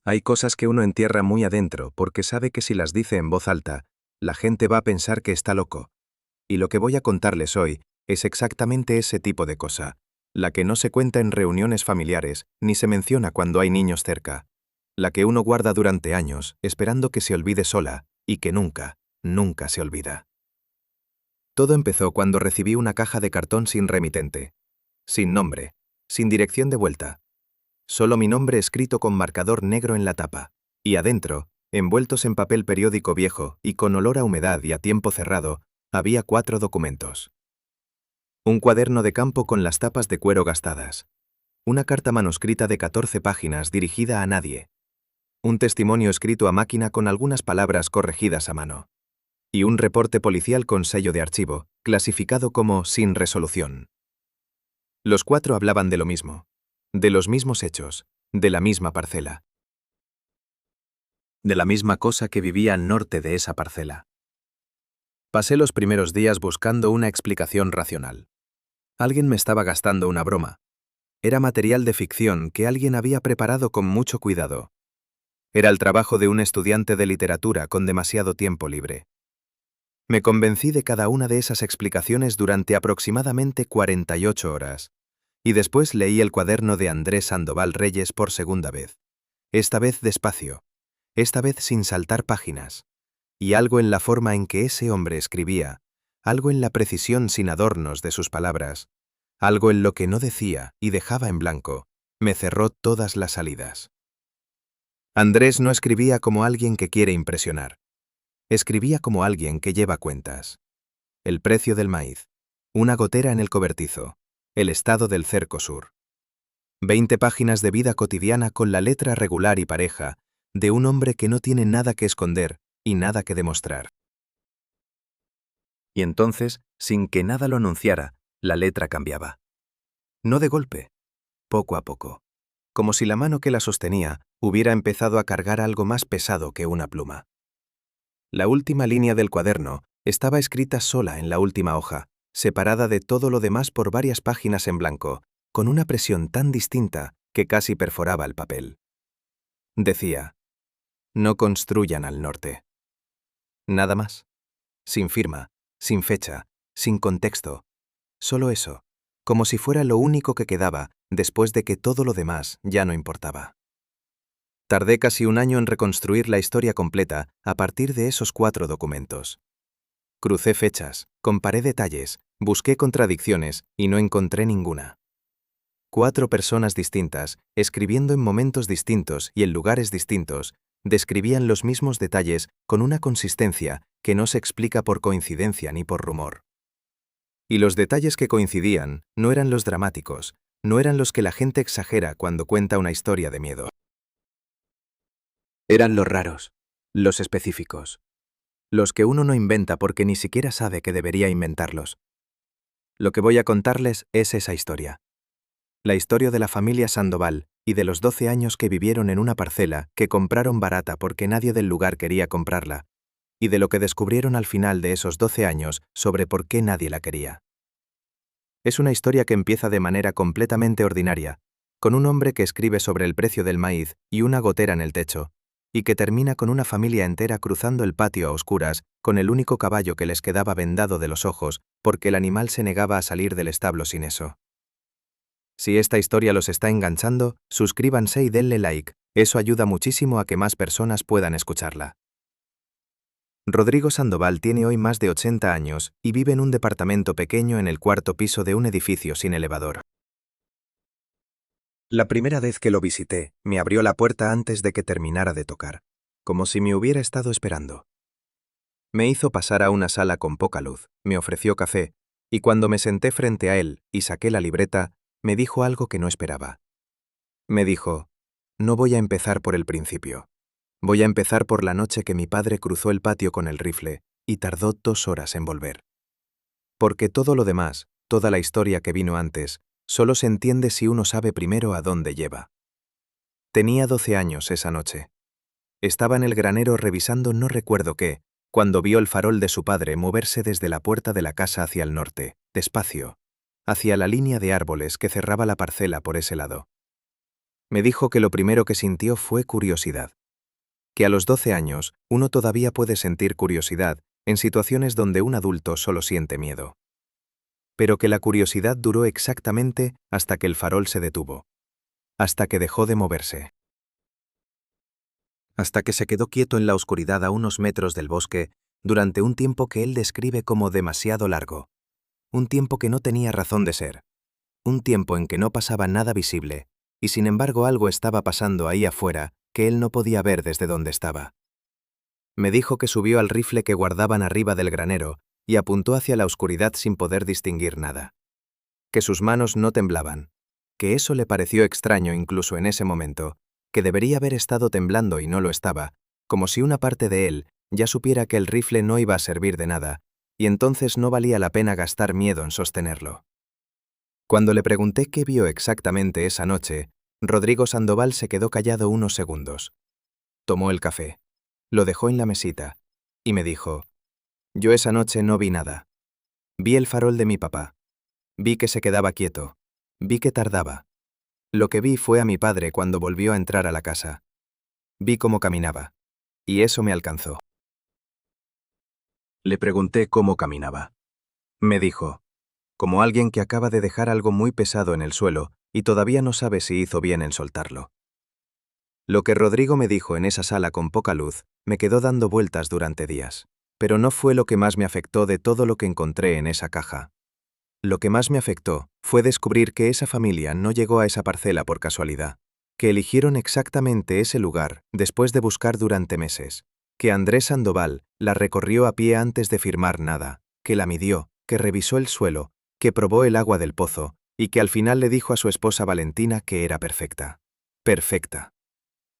Hay cosas que uno entierra muy adentro porque sabe que si las dice en voz alta, la gente va a pensar que está loco. Y lo que voy a contarles hoy es exactamente ese tipo de cosa, la que no se cuenta en reuniones familiares ni se menciona cuando hay niños cerca, la que uno guarda durante años esperando que se olvide sola y que nunca, nunca se olvida. Todo empezó cuando recibí una caja de cartón sin remitente, sin nombre, sin dirección de vuelta. Solo mi nombre escrito con marcador negro en la tapa, y adentro, envueltos en papel periódico viejo y con olor a humedad y a tiempo cerrado, había 4 documentos. Un cuaderno de campo con las tapas de cuero gastadas. Una carta manuscrita de 14 páginas dirigida a nadie. Un testimonio escrito a máquina con algunas palabras corregidas a mano. Y un reporte policial con sello de archivo, clasificado como sin resolución. Los 4 hablaban de lo mismo, de los mismos hechos, de la misma parcela. De la misma cosa que vivía al norte de esa parcela. Pasé los primeros días buscando una explicación racional. Alguien me estaba gastando una broma. Era material de ficción que alguien había preparado con mucho cuidado. Era el trabajo de un estudiante de literatura con demasiado tiempo libre. Me convencí de cada una de esas explicaciones durante aproximadamente 48 horas, y después leí el cuaderno de Andrés Sandoval Reyes por segunda vez. Esta vez despacio, esta vez sin saltar páginas, y algo en la forma en que ese hombre escribía, algo en la precisión sin adornos de sus palabras, algo en lo que no decía y dejaba en blanco, me cerró todas las salidas. Andrés no escribía como alguien que quiere impresionar. Escribía como alguien que lleva cuentas. El precio del maíz, una gotera en el cobertizo, el estado del cerco sur. 20 páginas de vida cotidiana con la letra regular y pareja de un hombre que no tiene nada que esconder y nada que demostrar. Y entonces, sin que nada lo anunciara, la letra cambiaba. No de golpe, poco a poco, como si la mano que la sostenía hubiera empezado a cargar algo más pesado que una pluma. La última línea del cuaderno estaba escrita sola en la última hoja, separada de todo lo demás por varias páginas en blanco, con una presión tan distinta que casi perforaba el papel. Decía: no construyan al norte. Nada más. Sin firma, sin fecha, sin contexto. Solo eso, como si fuera lo único que quedaba después de que todo lo demás ya no importaba. Tardé casi un año en reconstruir la historia completa a partir de esos 4 documentos. Crucé fechas, comparé detalles, busqué contradicciones y no encontré ninguna. 4 personas distintas, escribiendo en momentos distintos y en lugares distintos, describían los mismos detalles con una consistencia que no se explica por coincidencia ni por rumor. Y los detalles que coincidían no eran los dramáticos, no eran los que la gente exagera cuando cuenta una historia de miedo. Eran los raros, los específicos, los que uno no inventa porque ni siquiera sabe que debería inventarlos. Lo que voy a contarles es esa historia. La historia de la familia Sandoval y de los 12 años que vivieron en una parcela que compraron barata porque nadie del lugar quería comprarla, y de lo que descubrieron al final de esos 12 años sobre por qué nadie la quería. Es una historia que empieza de manera completamente ordinaria, con un hombre que escribe sobre el precio del maíz y una gotera en el techo, y que termina con una familia entera cruzando el patio a oscuras con el único caballo que les quedaba vendado de los ojos porque el animal se negaba a salir del establo sin eso. Si esta historia los está enganchando, suscríbanse y denle like, eso ayuda muchísimo a que más personas puedan escucharla. Rodrigo Sandoval tiene hoy más de 80 años y vive en un departamento pequeño en el 4º piso de un edificio sin elevador. La primera vez que lo visité, me abrió la puerta antes de que terminara de tocar, como si me hubiera estado esperando. Me hizo pasar a una sala con poca luz, me ofreció café, y cuando me senté frente a él y saqué la libreta, me dijo algo que no esperaba. Me dijo: no voy a empezar por el principio. Voy a empezar por la noche que mi padre cruzó el patio con el rifle y tardó 2 horas en volver. Porque todo lo demás, toda la historia que vino antes, solo se entiende si uno sabe primero a dónde lleva. Tenía 12 años esa noche. Estaba en el granero revisando no recuerdo qué, cuando vio el farol de su padre moverse desde la puerta de la casa hacia el norte, despacio, hacia la línea de árboles que cerraba la parcela por ese lado. Me dijo que lo primero que sintió fue curiosidad. Que a los 12 años uno todavía puede sentir curiosidad en situaciones donde un adulto solo siente miedo. Pero que la curiosidad duró exactamente hasta que el farol se detuvo. Hasta que dejó de moverse. Hasta que se quedó quieto en la oscuridad a unos metros del bosque durante un tiempo que él describe como demasiado largo. Un tiempo que no tenía razón de ser. Un tiempo en que no pasaba nada visible, y sin embargo algo estaba pasando ahí afuera que él no podía ver desde donde estaba. Me dijo que subió al rifle que guardaban arriba del granero y apuntó hacia la oscuridad sin poder distinguir nada. Que sus manos no temblaban. Que eso le pareció extraño incluso en ese momento, que debería haber estado temblando y no lo estaba, como si una parte de él ya supiera que el rifle no iba a servir de nada, y entonces no valía la pena gastar miedo en sostenerlo. Cuando le pregunté qué vio exactamente esa noche, Rodrigo Sandoval se quedó callado unos segundos. Tomó el café, lo dejó en la mesita, y me dijo: «Yo esa noche no vi nada. Vi el farol de mi papá. Vi que se quedaba quieto. Vi que tardaba. Lo que vi fue a mi padre cuando volvió a entrar a la casa. Vi cómo caminaba. Y eso me alcanzó». Le pregunté cómo caminaba. Me dijo: «Como alguien que acaba de dejar algo muy pesado en el suelo y todavía no sabe si hizo bien en soltarlo». Lo que Rodrigo me dijo en esa sala con poca luz me quedó dando vueltas durante días, pero no fue lo que más me afectó de todo lo que encontré en esa caja. Lo que más me afectó fue descubrir que esa familia no llegó a esa parcela por casualidad, que eligieron exactamente ese lugar después de buscar durante meses, que Andrés Sandoval la recorrió a pie antes de firmar nada, que la midió, que revisó el suelo, que probó el agua del pozo y que al final le dijo a su esposa Valentina que era perfecta. Perfecta.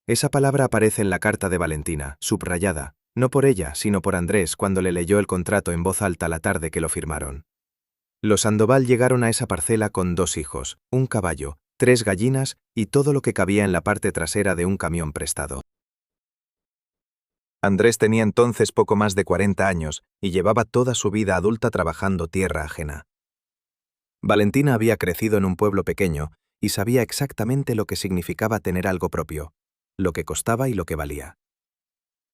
Esa palabra aparece en la carta de Valentina, subrayada, no por ella, sino por Andrés cuando le leyó el contrato en voz alta la tarde que lo firmaron. Los Sandoval llegaron a esa parcela con 2 hijos, un caballo, 3 gallinas y todo lo que cabía en la parte trasera de un camión prestado. Andrés tenía entonces poco más de 40 años y llevaba toda su vida adulta trabajando tierra ajena. Valentina había crecido en un pueblo pequeño y sabía exactamente lo que significaba tener algo propio, lo que costaba y lo que valía.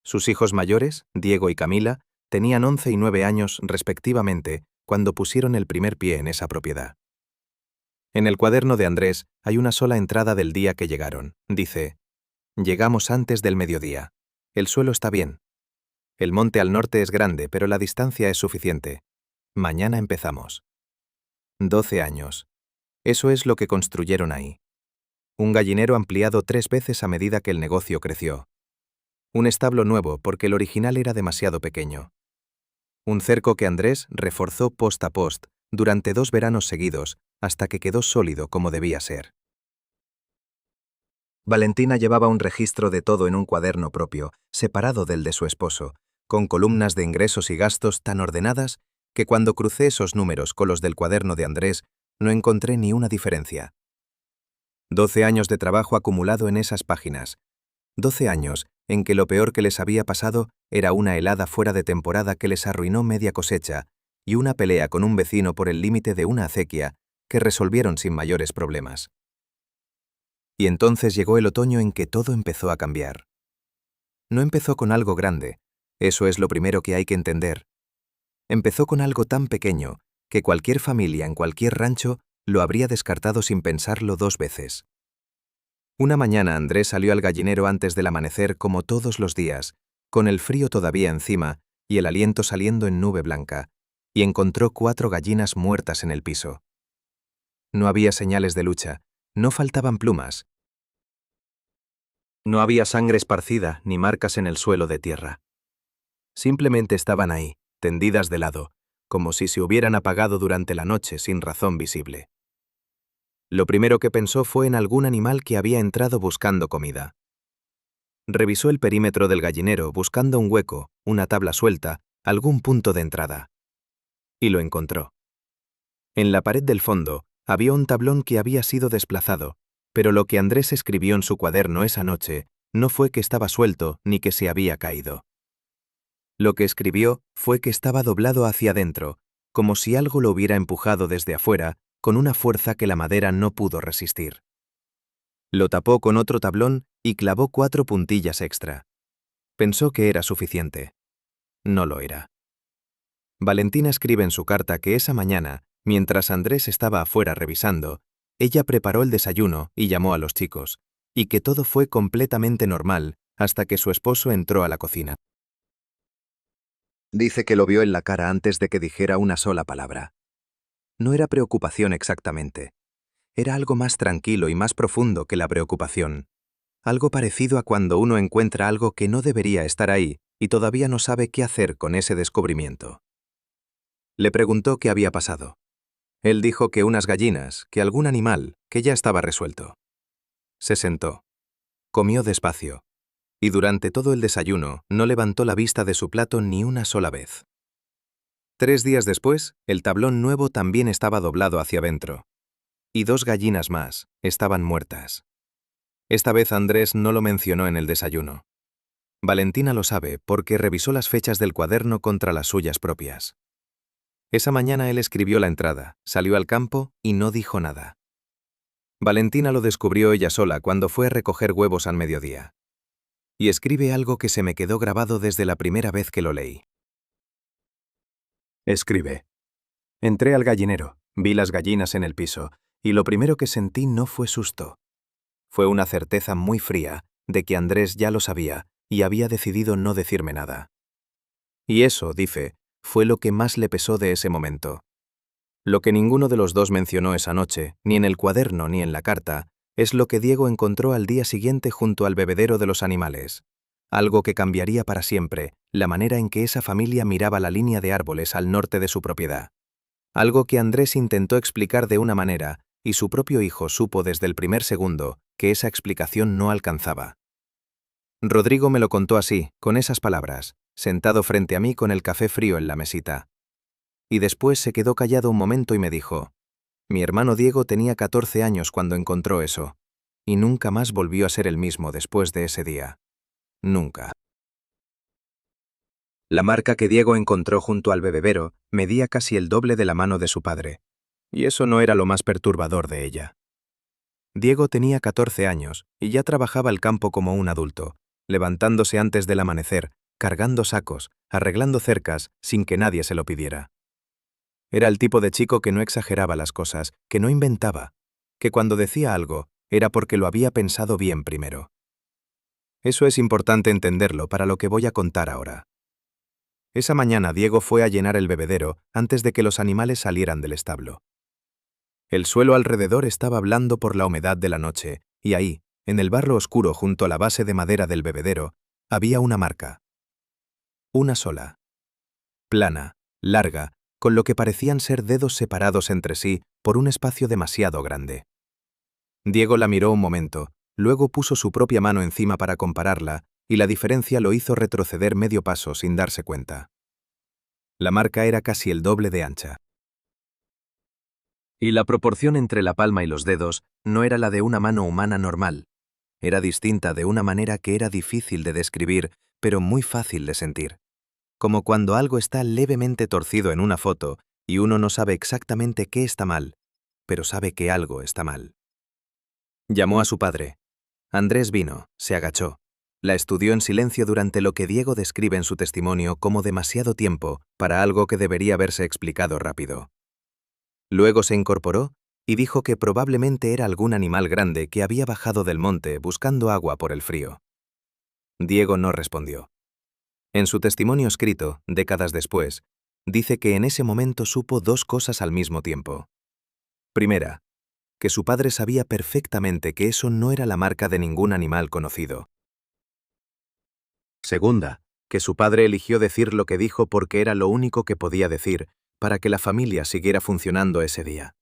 Sus hijos mayores, Diego y Camila, tenían 11 y 9 años respectivamente cuando pusieron el primer pie en esa propiedad. En el cuaderno de Andrés hay una sola entrada del día que llegaron. Dice: «Llegamos antes del mediodía. El suelo está bien. El monte al norte es grande, pero la distancia es suficiente. Mañana empezamos». 12 años. Eso es lo que construyeron ahí. Un gallinero ampliado 3 veces a medida que el negocio creció. Un establo nuevo porque el original era demasiado pequeño. Un cerco que Andrés reforzó post a post durante 2 veranos seguidos hasta que quedó sólido como debía ser. Valentina llevaba un registro de todo en un cuaderno propio, separado del de su esposo, con columnas de ingresos y gastos tan ordenadas que cuando crucé esos números con los del cuaderno de Andrés no encontré ni una diferencia. 12 años de trabajo acumulado en esas páginas. 12 años en que lo peor que les había pasado era una helada fuera de temporada que les arruinó media cosecha y una pelea con un vecino por el límite de una acequia que resolvieron sin mayores problemas. Y entonces llegó el otoño en que todo empezó a cambiar. No empezó con algo grande, eso es lo primero que hay que entender. Empezó con algo tan pequeño que cualquier familia en cualquier rancho lo habría descartado sin pensarlo 2 veces. Una mañana Andrés salió al gallinero antes del amanecer como todos los días, con el frío todavía encima y el aliento saliendo en nube blanca, y encontró 4 gallinas muertas en el piso. No había señales de lucha, no faltaban plumas. No había sangre esparcida ni marcas en el suelo de tierra. Simplemente estaban ahí, tendidas de lado, como si se hubieran apagado durante la noche sin razón visible. Lo primero que pensó fue en algún animal que había entrado buscando comida. Revisó el perímetro del gallinero buscando un hueco, una tabla suelta, algún punto de entrada. Y lo encontró. En la pared del fondo había un tablón que había sido desplazado, pero lo que Andrés escribió en su cuaderno esa noche no fue que estaba suelto ni que se había caído. Lo que escribió fue que estaba doblado hacia adentro, como si algo lo hubiera empujado desde afuera con una fuerza que la madera no pudo resistir. Lo tapó con otro tablón y clavó 4 puntillas extra. Pensó que era suficiente. No lo era. Valentina escribe en su carta que esa mañana, mientras Andrés estaba afuera revisando, ella preparó el desayuno y llamó a los chicos, y que todo fue completamente normal hasta que su esposo entró a la cocina. Dice que lo vio en la cara antes de que dijera una sola palabra. No era preocupación exactamente. Era algo más tranquilo y más profundo que la preocupación. Algo parecido a cuando uno encuentra algo que no debería estar ahí y todavía no sabe qué hacer con ese descubrimiento. Le preguntó qué había pasado. Él dijo que unas gallinas, que algún animal, que ya estaba resuelto. Se sentó. Comió despacio. Y durante todo el desayuno no levantó la vista de su plato ni una sola vez. 3 días después, el tablón nuevo también estaba doblado hacia adentro. Y 2 gallinas más estaban muertas. Esta vez Andrés no lo mencionó en el desayuno. Valentina lo sabe porque revisó las fechas del cuaderno contra las suyas propias. Esa mañana él escribió la entrada, salió al campo y no dijo nada. Valentina lo descubrió ella sola cuando fue a recoger huevos al mediodía. Y escribe algo que se me quedó grabado desde la primera vez que lo leí. Escribe. Entré al gallinero, vi las gallinas en el piso, y lo primero que sentí no fue susto. Fue una certeza muy fría de que Andrés ya lo sabía y había decidido no decirme nada. Y eso, dice, fue lo que más le pesó de ese momento. Lo que ninguno de los dos mencionó esa noche, ni en el cuaderno ni en la carta, es lo que Diego encontró al día siguiente junto al bebedero de los animales. Algo que cambiaría para siempre la manera en que esa familia miraba la línea de árboles al norte de su propiedad. Algo que Andrés intentó explicar de una manera, y su propio hijo supo desde el primer segundo que esa explicación no alcanzaba. Rodrigo me lo contó así, con esas palabras, sentado frente a mí con el café frío en la mesita. Y después se quedó callado un momento y me dijo: mi hermano Diego tenía 14 años cuando encontró eso, y nunca más volvió a ser el mismo después de ese día. Nunca. La marca que Diego encontró junto al bebedero medía casi el doble de la mano de su padre, y eso no era lo más perturbador de ella. Diego tenía 14 años y ya trabajaba el campo como un adulto, levantándose antes del amanecer, cargando sacos, arreglando cercas, sin que nadie se lo pidiera. Era el tipo de chico que no exageraba las cosas, que no inventaba, que cuando decía algo era porque lo había pensado bien primero. Eso es importante entenderlo para lo que voy a contar ahora. Esa mañana Diego fue a llenar el bebedero antes de que los animales salieran del establo. El suelo alrededor estaba blando por la humedad de la noche, y ahí, en el barro oscuro junto a la base de madera del bebedero, había una marca. Una sola. Plana, larga, con lo que parecían ser dedos separados entre sí por un espacio demasiado grande. Diego la miró un momento, luego puso su propia mano encima para compararla, y la diferencia lo hizo retroceder medio paso sin darse cuenta. La marca era casi el doble de ancha. Y la proporción entre la palma y los dedos no era la de una mano humana normal. Era distinta de una manera que era difícil de describir, pero muy fácil de sentir. Como cuando algo está levemente torcido en una foto y uno no sabe exactamente qué está mal, pero sabe que algo está mal. Llamó a su padre. Andrés vino, se agachó. La estudió en silencio durante lo que Diego describe en su testimonio como demasiado tiempo para algo que debería haberse explicado rápido. Luego se incorporó y dijo que probablemente era algún animal grande que había bajado del monte buscando agua por el frío. Diego no respondió. En su testimonio escrito, décadas después, dice que en ese momento supo 2 cosas al mismo tiempo. Primera, que su padre sabía perfectamente que eso no era la marca de ningún animal conocido. Segunda, que su padre eligió decir lo que dijo porque era lo único que podía decir para que la familia siguiera funcionando ese día,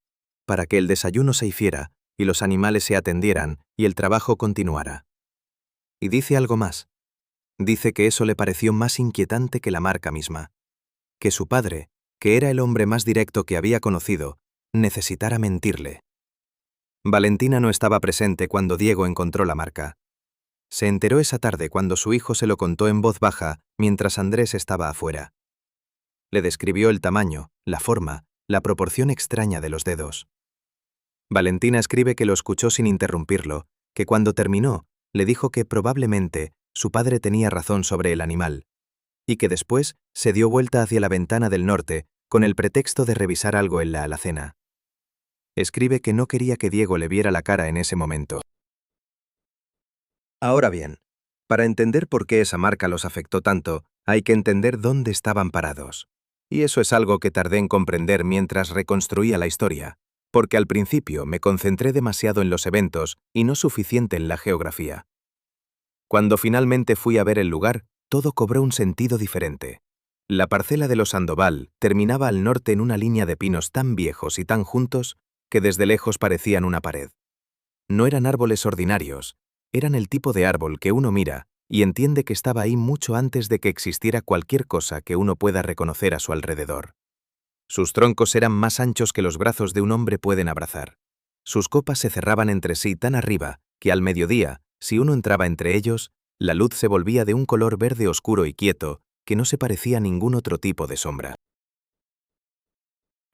para que el desayuno se hiciera y los animales se atendieran y el trabajo continuara. Y dice algo más. Dice que eso le pareció más inquietante que la marca misma, que su padre, que era el hombre más directo que había conocido, necesitara mentirle. Valentina no estaba presente cuando Diego encontró la marca. Se enteró esa tarde cuando su hijo se lo contó en voz baja mientras Andrés estaba afuera. Le describió el tamaño, la forma, la proporción extraña de los dedos. Valentina escribe que lo escuchó sin interrumpirlo que cuando terminó, le dijo que probablemente su padre tenía razón sobre el animal, y que después se dio vuelta hacia la ventana del norte con el pretexto de revisar algo en la alacena. Escribe que no quería que Diego le viera la cara en ese momento. Ahora bien, para entender por qué esa marca los afectó tanto, hay que entender dónde estaban parados. Y eso es algo que tardé en comprender mientras reconstruía la historia, porque al principio me concentré demasiado en los eventos y no suficiente en la geografía. Cuando finalmente fui a ver el lugar, todo cobró un sentido diferente. La parcela de los Sandoval terminaba al norte en una línea de pinos tan viejos y tan juntos que desde lejos parecían una pared. No eran árboles ordinarios, eran el tipo de árbol que uno mira y entiende que estaba ahí mucho antes de que existiera cualquier cosa que uno pueda reconocer a su alrededor. Sus troncos eran más anchos que los brazos de un hombre pueden abrazar. Sus copas se cerraban entre sí tan arriba que al mediodía, si uno entraba entre ellos, la luz se volvía de un color verde oscuro y quieto que no se parecía a ningún otro tipo de sombra.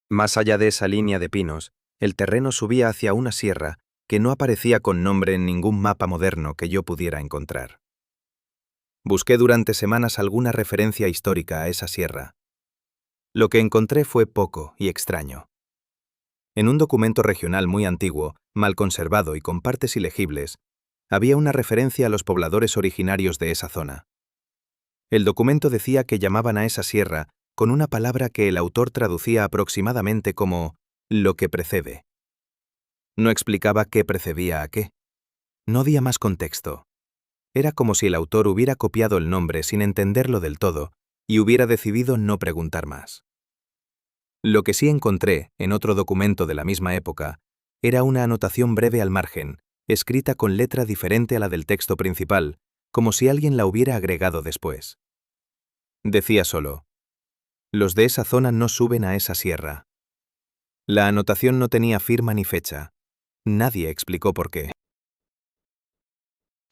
Más allá de esa línea de pinos, el terreno subía hacia una sierra que no aparecía con nombre en ningún mapa moderno que yo pudiera encontrar. Busqué durante semanas alguna referencia histórica a esa sierra. Lo que encontré fue poco y extraño. En un documento regional muy antiguo, mal conservado y con partes ilegibles, había una referencia a los pobladores originarios de esa zona. El documento decía que llamaban a esa sierra con una palabra que el autor traducía aproximadamente como «lo que precede». No explicaba qué precedía a qué. No día más contexto. Era como si el autor hubiera copiado el nombre sin entenderlo del todo y hubiera decidido no preguntar más. Lo que sí encontré, en otro documento de la misma época, era una anotación breve al margen, escrita con letra diferente a la del texto principal, como si alguien la hubiera agregado después. Decía solo: «Los de esa zona no suben a esa sierra». La anotación no tenía firma ni fecha. Nadie explicó por qué.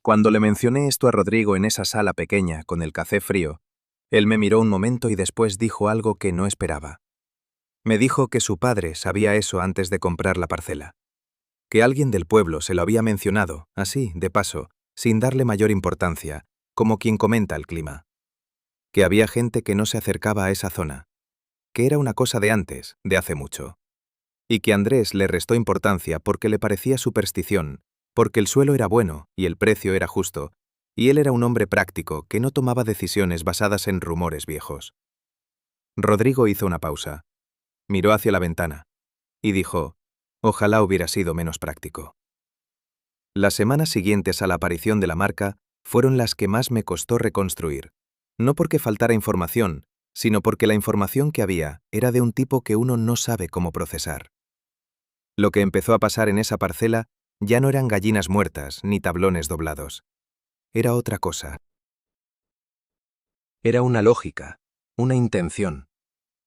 Cuando le mencioné esto a Rodrigo en esa sala pequeña con el café frío, él me miró un momento y después dijo algo que no esperaba. Me dijo que su padre sabía eso antes de comprar la parcela, que alguien del pueblo se lo había mencionado, así, de paso, sin darle mayor importancia, como quien comenta el clima, que había gente que no se acercaba a esa zona, que era una cosa de antes, de hace mucho, y que Andrés le restó importancia porque le parecía superstición, porque el suelo era bueno y el precio era justo, y él era un hombre práctico que no tomaba decisiones basadas en rumores viejos. Rodrigo hizo una pausa, miró hacia la ventana y dijo: «Ojalá hubiera sido menos práctico». Las semanas siguientes a la aparición de la marca fueron las que más me costó reconstruir, no porque faltara información, sino porque la información que había era de un tipo que uno no sabe cómo procesar. Lo que empezó a pasar en esa parcela ya no eran gallinas muertas ni tablones doblados. Era otra cosa. Era una lógica, una intención.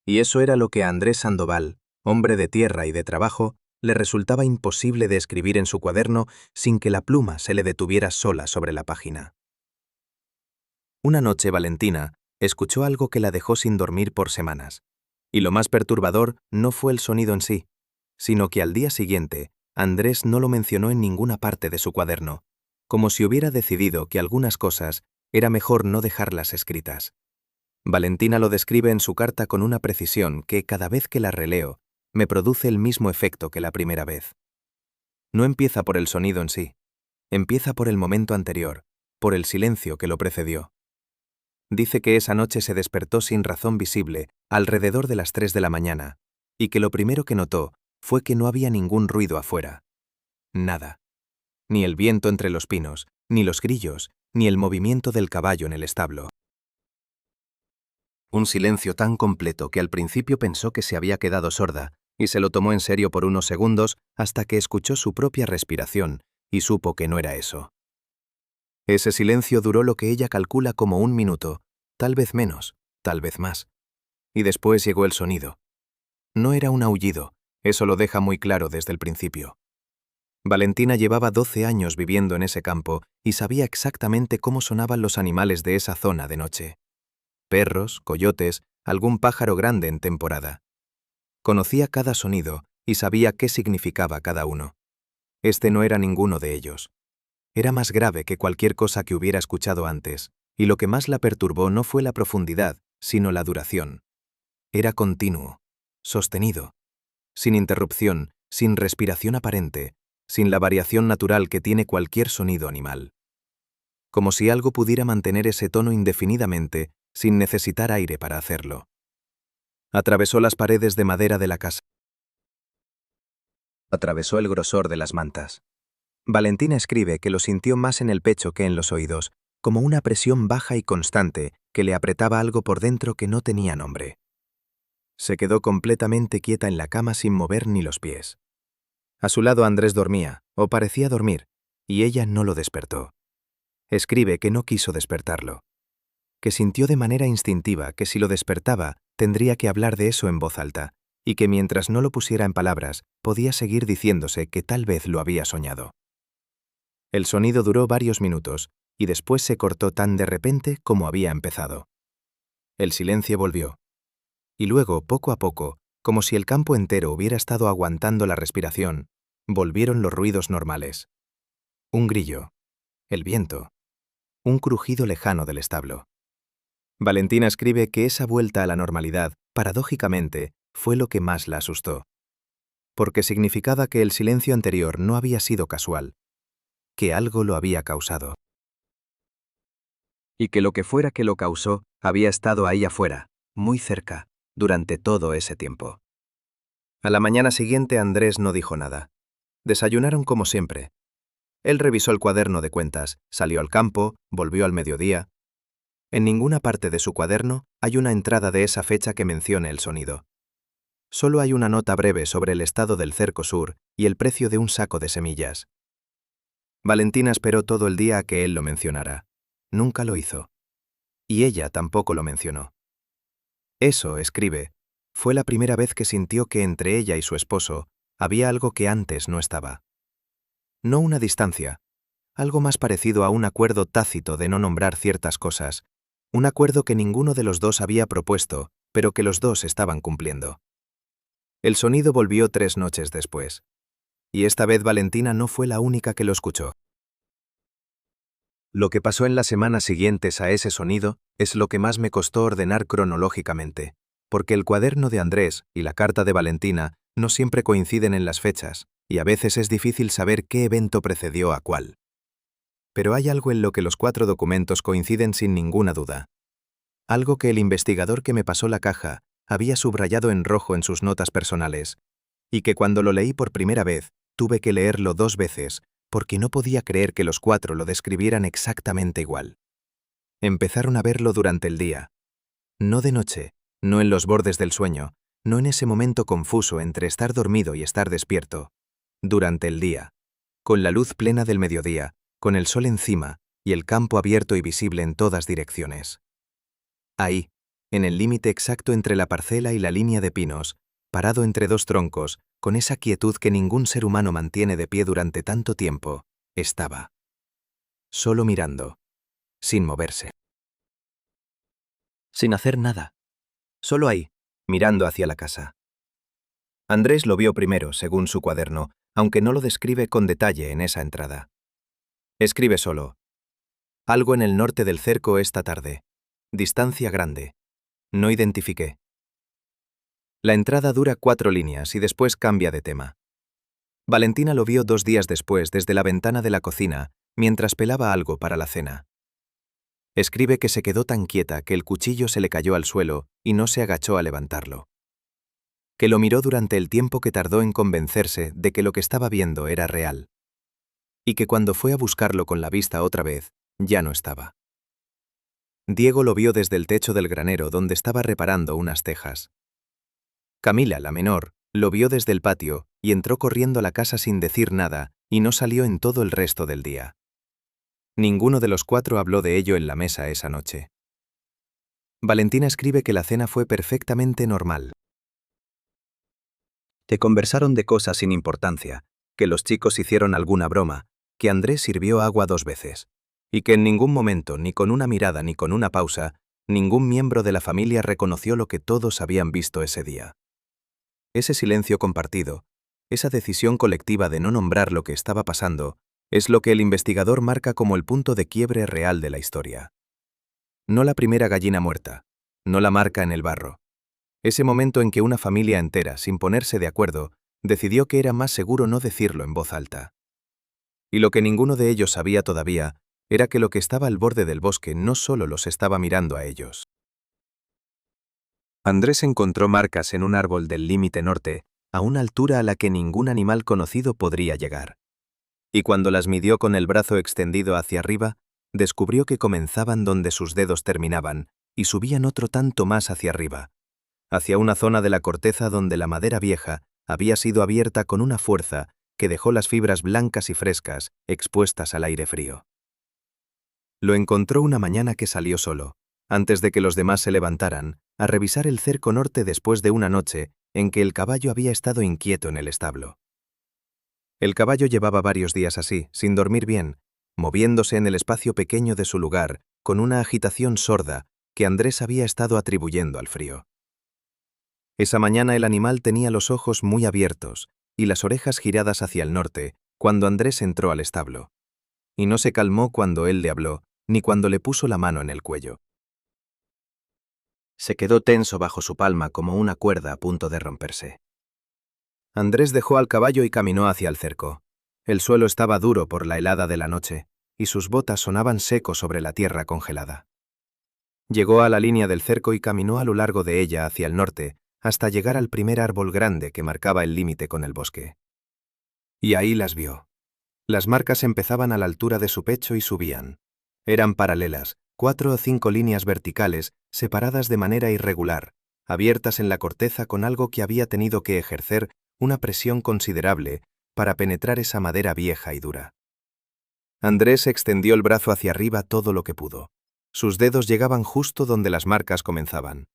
Y eso era lo que a Andrés Sandoval, hombre de tierra y de trabajo, le resultaba imposible de escribir en su cuaderno sin que la pluma se le detuviera sola sobre la página. Una noche Valentina escuchó algo que la dejó sin dormir por semanas. Y lo más perturbador no fue el sonido en sí, sino que al día siguiente Andrés no lo mencionó en ninguna parte de su cuaderno, como si hubiera decidido que algunas cosas era mejor no dejarlas escritas. Valentina lo describe en su carta con una precisión que, cada vez que la releo, me produce el mismo efecto que la primera vez. No empieza por el sonido en sí, empieza por el momento anterior, por el silencio que lo precedió. Dice que esa noche se despertó sin razón visible, alrededor de las 3 de la mañana, y que lo primero que notó fue que no había ningún ruido afuera. Nada. Ni el viento entre los pinos, ni los grillos, ni el movimiento del caballo en el establo. Un silencio tan completo que al principio pensó que se había quedado sorda, y se lo tomó en serio por unos segundos hasta que escuchó su propia respiración y supo que no era eso. Ese silencio duró lo que ella calcula como 1 minuto, tal vez menos, tal vez más. Y después llegó el sonido. No era un aullido, eso lo deja muy claro desde el principio. Valentina llevaba 12 años viviendo en ese campo y sabía exactamente cómo sonaban los animales de esa zona de noche. Perros, coyotes, algún pájaro grande en temporada. Conocía cada sonido y sabía qué significaba cada uno. Este no era ninguno de ellos. Era más grave que cualquier cosa que hubiera escuchado antes, y lo que más la perturbó no fue la profundidad, sino la duración. Era continuo, sostenido, sin interrupción, sin respiración aparente, sin la variación natural que tiene cualquier sonido animal. Como si algo pudiera mantener ese tono indefinidamente, sin necesitar aire para hacerlo. Atravesó las paredes de madera de la casa. Atravesó el grosor de las mantas. Valentina escribe que lo sintió más en el pecho que en los oídos, como una presión baja y constante que le apretaba algo por dentro que no tenía nombre. Se quedó completamente quieta en la cama sin mover ni los pies. A su lado Andrés dormía, o parecía dormir, y ella no lo despertó. Escribe que no quiso despertarlo. Que sintió de manera instintiva que si lo despertaba, tendría que hablar de eso en voz alta, y que mientras no lo pusiera en palabras, podía seguir diciéndose que tal vez lo había soñado. El sonido duró varios minutos, y después se cortó tan de repente como había empezado. El silencio volvió. Y luego, poco a poco, como si el campo entero hubiera estado aguantando la respiración, volvieron los ruidos normales. Un grillo, el viento, un crujido lejano del establo. Valentina escribe que esa vuelta a la normalidad, paradójicamente, fue lo que más la asustó. Porque significaba que el silencio anterior no había sido casual, que algo lo había causado. Y que lo que fuera que lo causó había estado ahí afuera, muy cerca, durante todo ese tiempo. A la mañana siguiente Andrés no dijo nada. Desayunaron como siempre. Él revisó el cuaderno de cuentas, salió al campo, volvió al mediodía. En ninguna parte de su cuaderno hay una entrada de esa fecha que mencione el sonido. Solo hay una nota breve sobre el estado del cerco sur y el precio de un saco de semillas. Valentina esperó todo el día a que él lo mencionara. Nunca lo hizo. Y ella tampoco lo mencionó. Eso, escribe, fue la primera vez que sintió que entre ella y su esposo había algo que antes no estaba. No una distancia, algo más parecido a un acuerdo tácito de no nombrar ciertas cosas, un acuerdo que ninguno de los dos había propuesto, pero que los dos estaban cumpliendo. El sonido volvió 3 noches después. Y esta vez Valentina no fue la única que lo escuchó. Lo que pasó en las semanas siguientes a ese sonido es lo que más me costó ordenar cronológicamente, porque el cuaderno de Andrés y la carta de Valentina no siempre coinciden en las fechas, y a veces es difícil saber qué evento precedió a cuál. Pero hay algo en lo que los 4 documentos coinciden sin ninguna duda. Algo que el investigador que me pasó la caja había subrayado en rojo en sus notas personales, y que cuando lo leí por primera vez, tuve que leerlo 2 veces, porque no podía creer que los 4 lo describieran exactamente igual. Empezaron a verlo durante el día. No de noche, no en los bordes del sueño, no en ese momento confuso entre estar dormido y estar despierto. Durante el día, con la luz plena del mediodía, con el sol encima y el campo abierto y visible en todas direcciones. Ahí, en el límite exacto entre la parcela y la línea de pinos, parado entre 2 troncos, con esa quietud que ningún ser humano mantiene de pie durante tanto tiempo, estaba. Solo mirando, sin moverse. Sin hacer nada. Solo ahí, mirando hacia la casa. Andrés lo vio primero, según su cuaderno, aunque no lo describe con detalle en esa entrada. Escribe solo: algo en el norte del cerco esta tarde. Distancia grande. No identifiqué. La entrada dura 4 líneas y después cambia de tema. Valentina lo vio 2 días después desde la ventana de la cocina, mientras pelaba algo para la cena. Escribe que se quedó tan quieta que el cuchillo se le cayó al suelo y no se agachó a levantarlo. Que lo miró durante el tiempo que tardó en convencerse de que lo que estaba viendo era real. Y que cuando fue a buscarlo con la vista otra vez, ya no estaba. Diego lo vio desde el techo del granero donde estaba reparando unas tejas. Camila, la menor, lo vio desde el patio y entró corriendo a la casa sin decir nada y no salió en todo el resto del día. Ninguno de los 4 habló de ello en la mesa esa noche. Valentina escribe que la cena fue perfectamente normal. Que conversaron de cosas sin importancia, que los chicos hicieron alguna broma, que Andrés sirvió agua 2 veces, y que en ningún momento, ni con una mirada ni con una pausa, ningún miembro de la familia reconoció lo que todos habían visto ese día. Ese silencio compartido, esa decisión colectiva de no nombrar lo que estaba pasando, Es lo que el investigador marca como el punto de quiebre real de la historia. No la primera gallina muerta, no la marca en el barro. Ese momento en que una familia entera, sin ponerse de acuerdo, decidió que era más seguro no decirlo en voz alta. Y lo que ninguno de ellos sabía todavía era que lo que estaba al borde del bosque no solo los estaba mirando a ellos. Andrés encontró marcas en un árbol del límite norte, a una altura a la que ningún animal conocido podría llegar. Y cuando las midió con el brazo extendido hacia arriba, descubrió que comenzaban donde sus dedos terminaban y subían otro tanto más hacia arriba, hacia una zona de la corteza donde la madera vieja había sido abierta con una fuerza que dejó las fibras blancas y frescas expuestas al aire frío. Lo encontró una mañana que salió solo, antes de que los demás se levantaran, a revisar el cerco norte después de una noche en que el caballo había estado inquieto en el establo. El caballo llevaba varios días así, sin dormir bien, moviéndose en el espacio pequeño de su lugar, con una agitación sorda que Andrés había estado atribuyendo al frío. Esa mañana el animal tenía los ojos muy abiertos y las orejas giradas hacia el norte cuando Andrés entró al establo. Y no se calmó cuando él le habló, ni cuando le puso la mano en el cuello. Se quedó tenso bajo su palma como una cuerda a punto de romperse. Andrés dejó al caballo y caminó hacia el cerco. El suelo estaba duro por la helada de la noche, y sus botas sonaban seco sobre la tierra congelada. Llegó a la línea del cerco y caminó a lo largo de ella hacia el norte, hasta llegar al primer árbol grande que marcaba el límite con el bosque. Y ahí las vio. Las marcas empezaban a la altura de su pecho y subían. Eran paralelas, 4 o 5 líneas verticales, separadas de manera irregular, abiertas en la corteza con algo que había tenido que ejercer una presión considerable para penetrar esa madera vieja y dura. Andrés extendió el brazo hacia arriba todo lo que pudo. Sus dedos llegaban justo donde las marcas comenzaban,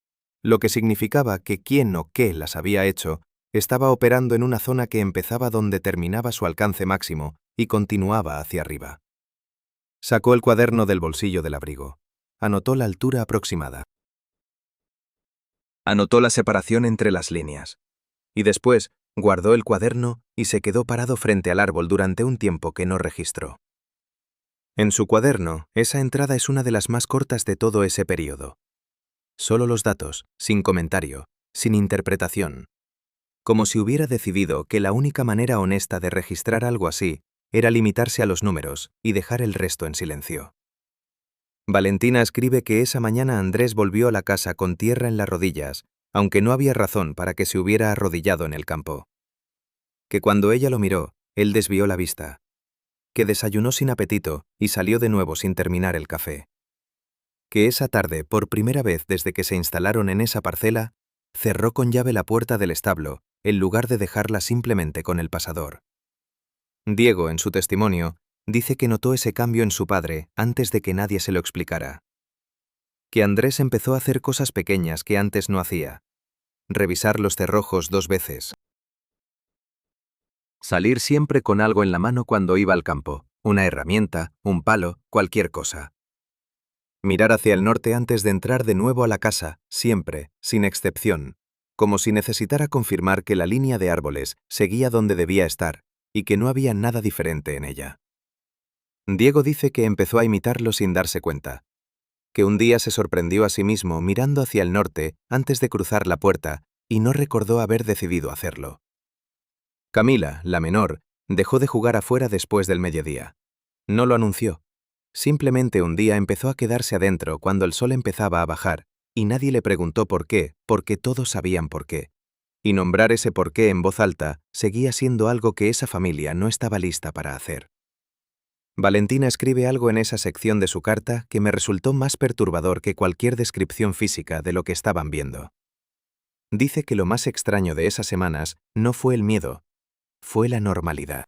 lo que significaba que quien o qué las había hecho estaba operando en una zona que empezaba donde terminaba su alcance máximo y continuaba hacia arriba. Sacó el cuaderno del bolsillo del abrigo. Anotó la altura aproximada. Anotó la separación entre las líneas. Y después guardó el cuaderno y se quedó parado frente al árbol durante un tiempo que no registró. En su cuaderno, esa entrada es una de las más cortas de todo ese periodo. Solo los datos, sin comentario, sin interpretación. Como si hubiera decidido que la única manera honesta de registrar algo así era limitarse a los números y dejar el resto en silencio. Valentina escribe que esa mañana Andrés volvió a la casa con tierra en las rodillas, aunque no había razón para que se hubiera arrodillado en el campo. Que cuando ella lo miró, él desvió la vista. Que desayunó sin apetito y salió de nuevo sin terminar el café. Que esa tarde, por primera vez desde que se instalaron en esa parcela, cerró con llave la puerta del establo, en lugar de dejarla simplemente con el pasador. Diego, en su testimonio, dice que notó ese cambio en su padre antes de que nadie se lo explicara. Que Andrés empezó a hacer cosas pequeñas que antes no hacía. Revisar los cerrojos 2 veces. Salir siempre con algo en la mano cuando iba al campo, una herramienta, un palo, cualquier cosa. Mirar hacia el norte antes de entrar de nuevo a la casa, siempre, sin excepción, como si necesitara confirmar que la línea de árboles seguía donde debía estar y que no había nada diferente en ella. Diego dice que empezó a imitarlo sin darse cuenta, que un día se sorprendió a sí mismo mirando hacia el norte antes de cruzar la puerta y no recordó haber decidido hacerlo. Camila, la menor, dejó de jugar afuera después del mediodía. No lo anunció. Simplemente un día empezó a quedarse adentro cuando el sol empezaba a bajar, y nadie le preguntó por qué, porque todos sabían por qué. Y nombrar ese por qué en voz alta seguía siendo algo que esa familia no estaba lista para hacer. Valentina escribe algo en esa sección de su carta que me resultó más perturbador que cualquier descripción física de lo que estaban viendo. Dice que lo más extraño de esas semanas no fue el miedo, fue la normalidad.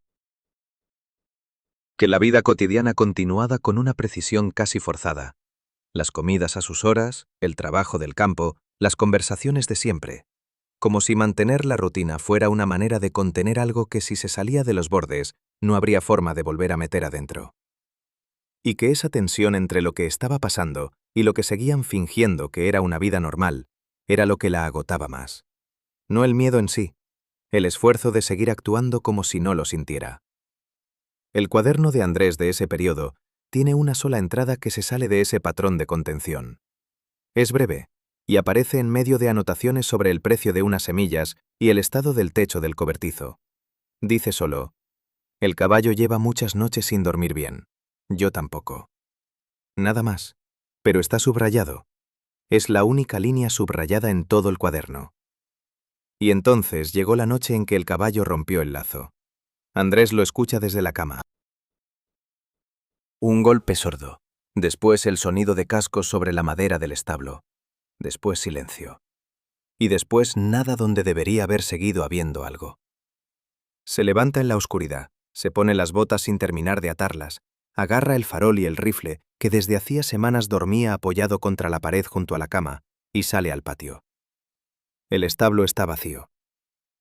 Que la vida cotidiana continuaba con una precisión casi forzada. Las comidas a sus horas, el trabajo del campo, las conversaciones de siempre. Como si mantener la rutina fuera una manera de contener algo que si se salía de los bordes, no habría forma de volver a meter adentro. Y que esa tensión entre lo que estaba pasando y lo que seguían fingiendo que era una vida normal, era lo que la agotaba más. No el miedo en sí, el esfuerzo de seguir actuando como si no lo sintiera. El cuaderno de Andrés de ese periodo tiene una sola entrada que se sale de ese patrón de contención. Es breve, y aparece en medio de anotaciones sobre el precio de unas semillas y el estado del techo del cobertizo. Dice solo: el caballo lleva muchas noches sin dormir bien. Yo tampoco. Nada más, pero está subrayado. Es la única línea subrayada en todo el cuaderno. Y entonces llegó la noche en que el caballo rompió el lazo. Andrés lo escucha desde la cama. Un golpe sordo. Después el sonido de cascos sobre la madera del establo. Después silencio. Y después nada donde debería haber seguido habiendo algo. Se levanta en la oscuridad, se pone las botas sin terminar de atarlas, agarra el farol y el rifle, que desde hacía semanas dormía apoyado contra la pared junto a la cama, y sale al patio. El establo está vacío.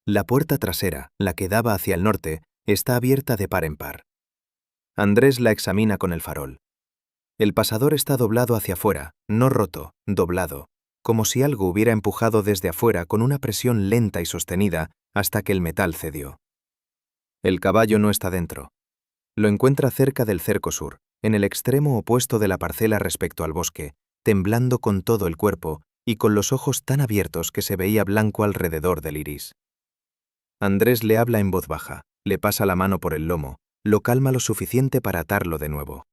La puerta trasera, la que daba hacia el norte, está abierta de par en par. Andrés la examina con el farol. El pasador está doblado hacia afuera, no roto, doblado, como si algo hubiera empujado desde afuera con una presión lenta y sostenida hasta que el metal cedió. El caballo no está dentro. Lo encuentra cerca del cerco sur, en el extremo opuesto de la parcela respecto al bosque, temblando con todo el cuerpo y con los ojos tan abiertos que se veía blanco alrededor del iris. Andrés le habla en voz baja, le pasa la mano por el lomo, lo calma lo suficiente para atarlo de nuevo.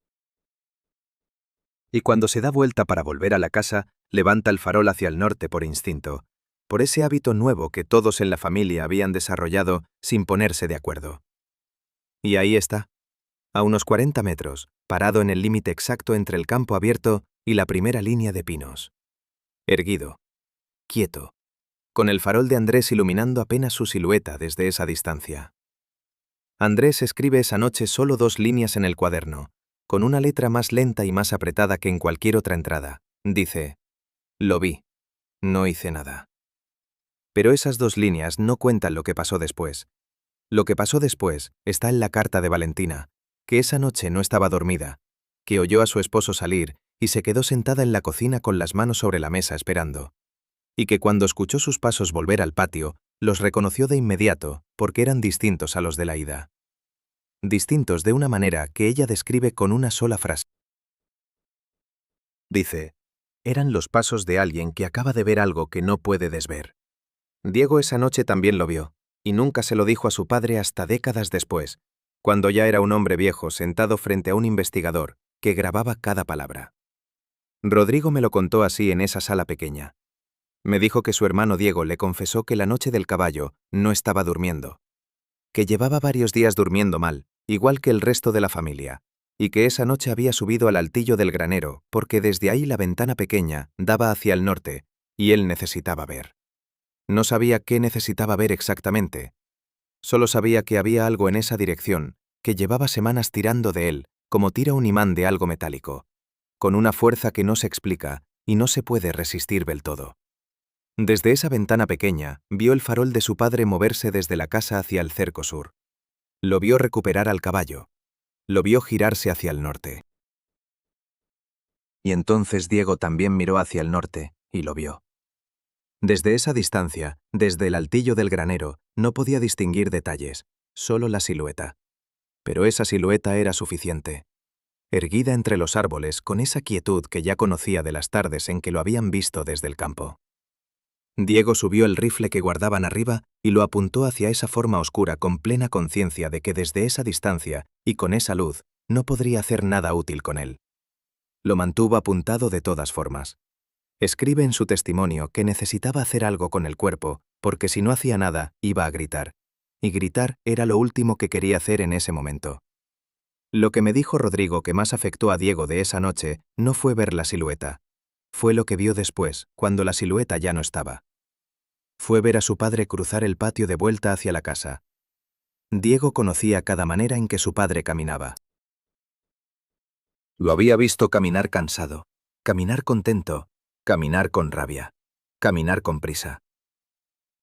Y cuando se da vuelta para volver a la casa, levanta el farol hacia el norte por instinto, por ese hábito nuevo que todos en la familia habían desarrollado sin ponerse de acuerdo. Y ahí está, a unos 40 metros, parado en el límite exacto entre el campo abierto y la primera línea de pinos. Erguido, quieto, con el farol de Andrés iluminando apenas su silueta desde esa distancia. Andrés escribe esa noche solo 2 líneas en el cuaderno, con una letra más lenta y más apretada que en cualquier otra entrada. Dice: lo vi, no hice nada. Pero esas 2 líneas no cuentan lo que pasó después. Lo que pasó después está en la carta de Valentina, que esa noche no estaba dormida, que oyó a su esposo salir y se quedó sentada en la cocina con las manos sobre la mesa esperando, y que cuando escuchó sus pasos volver al patio, los reconoció de inmediato porque eran distintos a los de la ida. Distintos de una manera que ella describe con una sola frase. Dice: eran los pasos de alguien que acaba de ver algo que no puede desver. Diego esa noche también lo vio, y nunca se lo dijo a su padre hasta décadas después, cuando ya era un hombre viejo sentado frente a un investigador que grababa cada palabra. Rodrigo me lo contó así en esa sala pequeña. Me dijo que su hermano Diego le confesó que la noche del caballo no estaba durmiendo, que llevaba varios días durmiendo mal, igual que el resto de la familia, y que esa noche había subido al altillo del granero porque desde ahí la ventana pequeña daba hacia el norte y él necesitaba ver. No sabía qué necesitaba ver exactamente. Solo sabía que había algo en esa dirección que llevaba semanas tirando de él, como tira un imán de algo metálico, con una fuerza que no se explica y no se puede resistir del todo. Desde esa ventana pequeña, vio el farol de su padre moverse desde la casa hacia el cerco sur. Lo vio recuperar al caballo. Lo vio girarse hacia el norte. Y entonces Diego también miró hacia el norte y lo vio. Desde esa distancia, desde el altillo del granero, no podía distinguir detalles, solo la silueta. Pero esa silueta era suficiente. Erguida entre los árboles, con esa quietud que ya conocía de las tardes en que lo habían visto desde el campo. Diego subió el rifle que guardaban arriba y lo apuntó hacia esa forma oscura con plena conciencia de que desde esa distancia y con esa luz no podría hacer nada útil con él. Lo mantuvo apuntado de todas formas. Escribe en su testimonio que necesitaba hacer algo con el cuerpo, porque si no hacía nada, iba a gritar. Y gritar era lo último que quería hacer en ese momento. Lo que me dijo Rodrigo que más afectó a Diego de esa noche no fue ver la silueta. Fue lo que vio después, cuando la silueta ya no estaba. Fue ver a su padre cruzar el patio de vuelta hacia la casa. Diego conocía cada manera en que su padre caminaba. Lo había visto caminar cansado, caminar contento, caminar con rabia, caminar con prisa.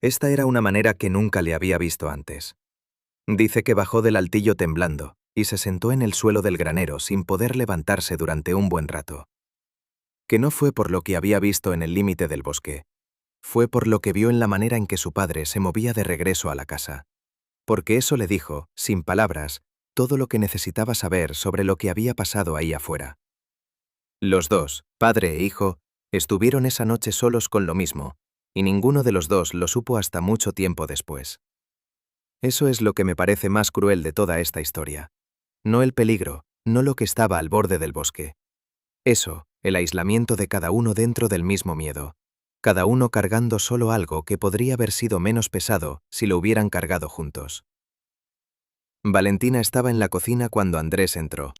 Esta era una manera que nunca le había visto antes. Dice que bajó del altillo temblando y se sentó en el suelo del granero sin poder levantarse durante un buen rato. Que no fue por lo que había visto en el límite del bosque, fue por lo que vio en la manera en que su padre se movía de regreso a la casa. Porque eso le dijo, sin palabras, todo lo que necesitaba saber sobre lo que había pasado ahí afuera. Los dos, padre e hijo, estuvieron esa noche solos con lo mismo, y ninguno de los dos lo supo hasta mucho tiempo después. Eso es lo que me parece más cruel de toda esta historia. No el peligro, no lo que estaba al borde del bosque. Eso, el aislamiento de cada uno dentro del mismo miedo, cada uno cargando solo algo que podría haber sido menos pesado si lo hubieran cargado juntos. Valentina estaba en la cocina cuando Andrés entró.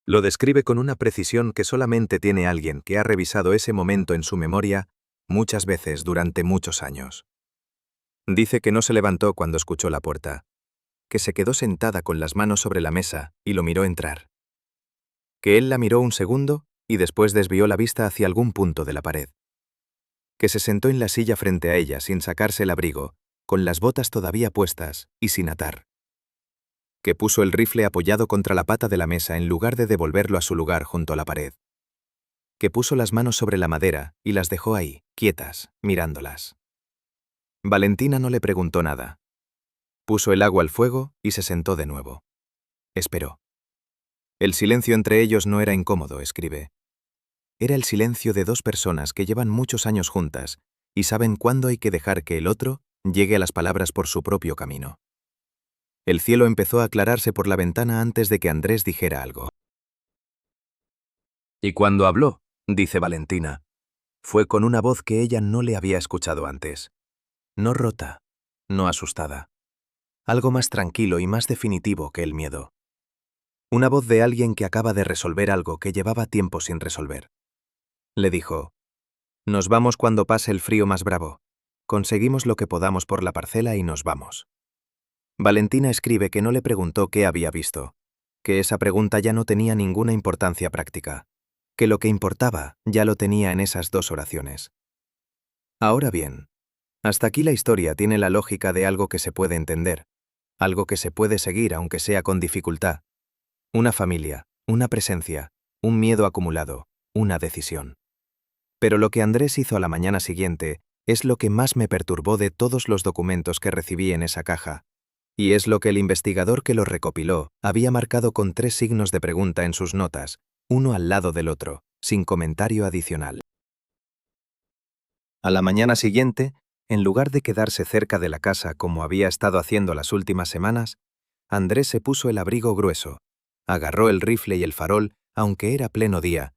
Lo describe con una precisión que solamente tiene alguien que ha revisado ese momento en su memoria muchas veces durante muchos años. Dice que no se levantó cuando escuchó la puerta, que se quedó sentada con las manos sobre la mesa y lo miró entrar. Que él la miró un segundo y después desvió la vista hacia algún punto de la pared. Que se sentó en la silla frente a ella sin sacarse el abrigo, con las botas todavía puestas y sin atar. Que puso el rifle apoyado contra la pata de la mesa en lugar de devolverlo a su lugar junto a la pared. Que puso las manos sobre la madera y las dejó ahí, quietas, mirándolas. Valentina no le preguntó nada. Puso el agua al fuego y se sentó de nuevo. Esperó. El silencio entre ellos no era incómodo, escribe. Era el silencio de dos personas que llevan muchos años juntas y saben cuándo hay que dejar que el otro llegue a las palabras por su propio camino. El cielo empezó a aclararse por la ventana antes de que Andrés dijera algo. Y cuando habló, dice Valentina, fue con una voz que ella no le había escuchado antes. No rota, no asustada. Algo más tranquilo y más definitivo que el miedo. Una voz de alguien que acaba de resolver algo que llevaba tiempo sin resolver. Le dijo: «Nos vamos cuando pase el frío más bravo. Conseguimos lo que podamos por la parcela y nos vamos». Valentina escribe que no le preguntó qué había visto, que esa pregunta ya no tenía ninguna importancia práctica, que lo que importaba ya lo tenía en esas dos oraciones. Ahora bien, hasta aquí la historia tiene la lógica de algo que se puede entender, algo que se puede seguir aunque sea con dificultad. Una familia, una presencia, un miedo acumulado, una decisión. Pero lo que Andrés hizo a la mañana siguiente es lo que más me perturbó de todos los documentos que recibí en esa caja, y es lo que el investigador que los recopiló había marcado con 3 signos de pregunta en sus notas, uno al lado del otro, sin comentario adicional. A la mañana siguiente, en lugar de quedarse cerca de la casa como había estado haciendo las últimas semanas, Andrés se puso el abrigo grueso, agarró el rifle y el farol, aunque era pleno día,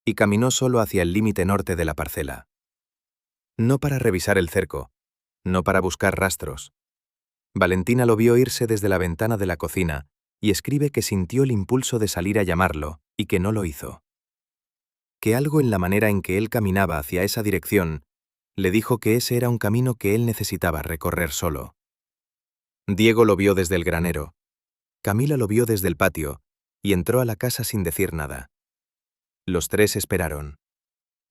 y caminó solo hacia el límite norte de la parcela. No para revisar el cerco, no para buscar rastros. Valentina lo vio irse desde la ventana de la cocina y escribe que sintió el impulso de salir a llamarlo y que no lo hizo. Que algo en la manera en que él caminaba hacia esa dirección le dijo que ese era un camino que él necesitaba recorrer solo. Diego lo vio desde el granero. Camila lo vio desde el patio y entró a la casa sin decir nada. Los 3 esperaron.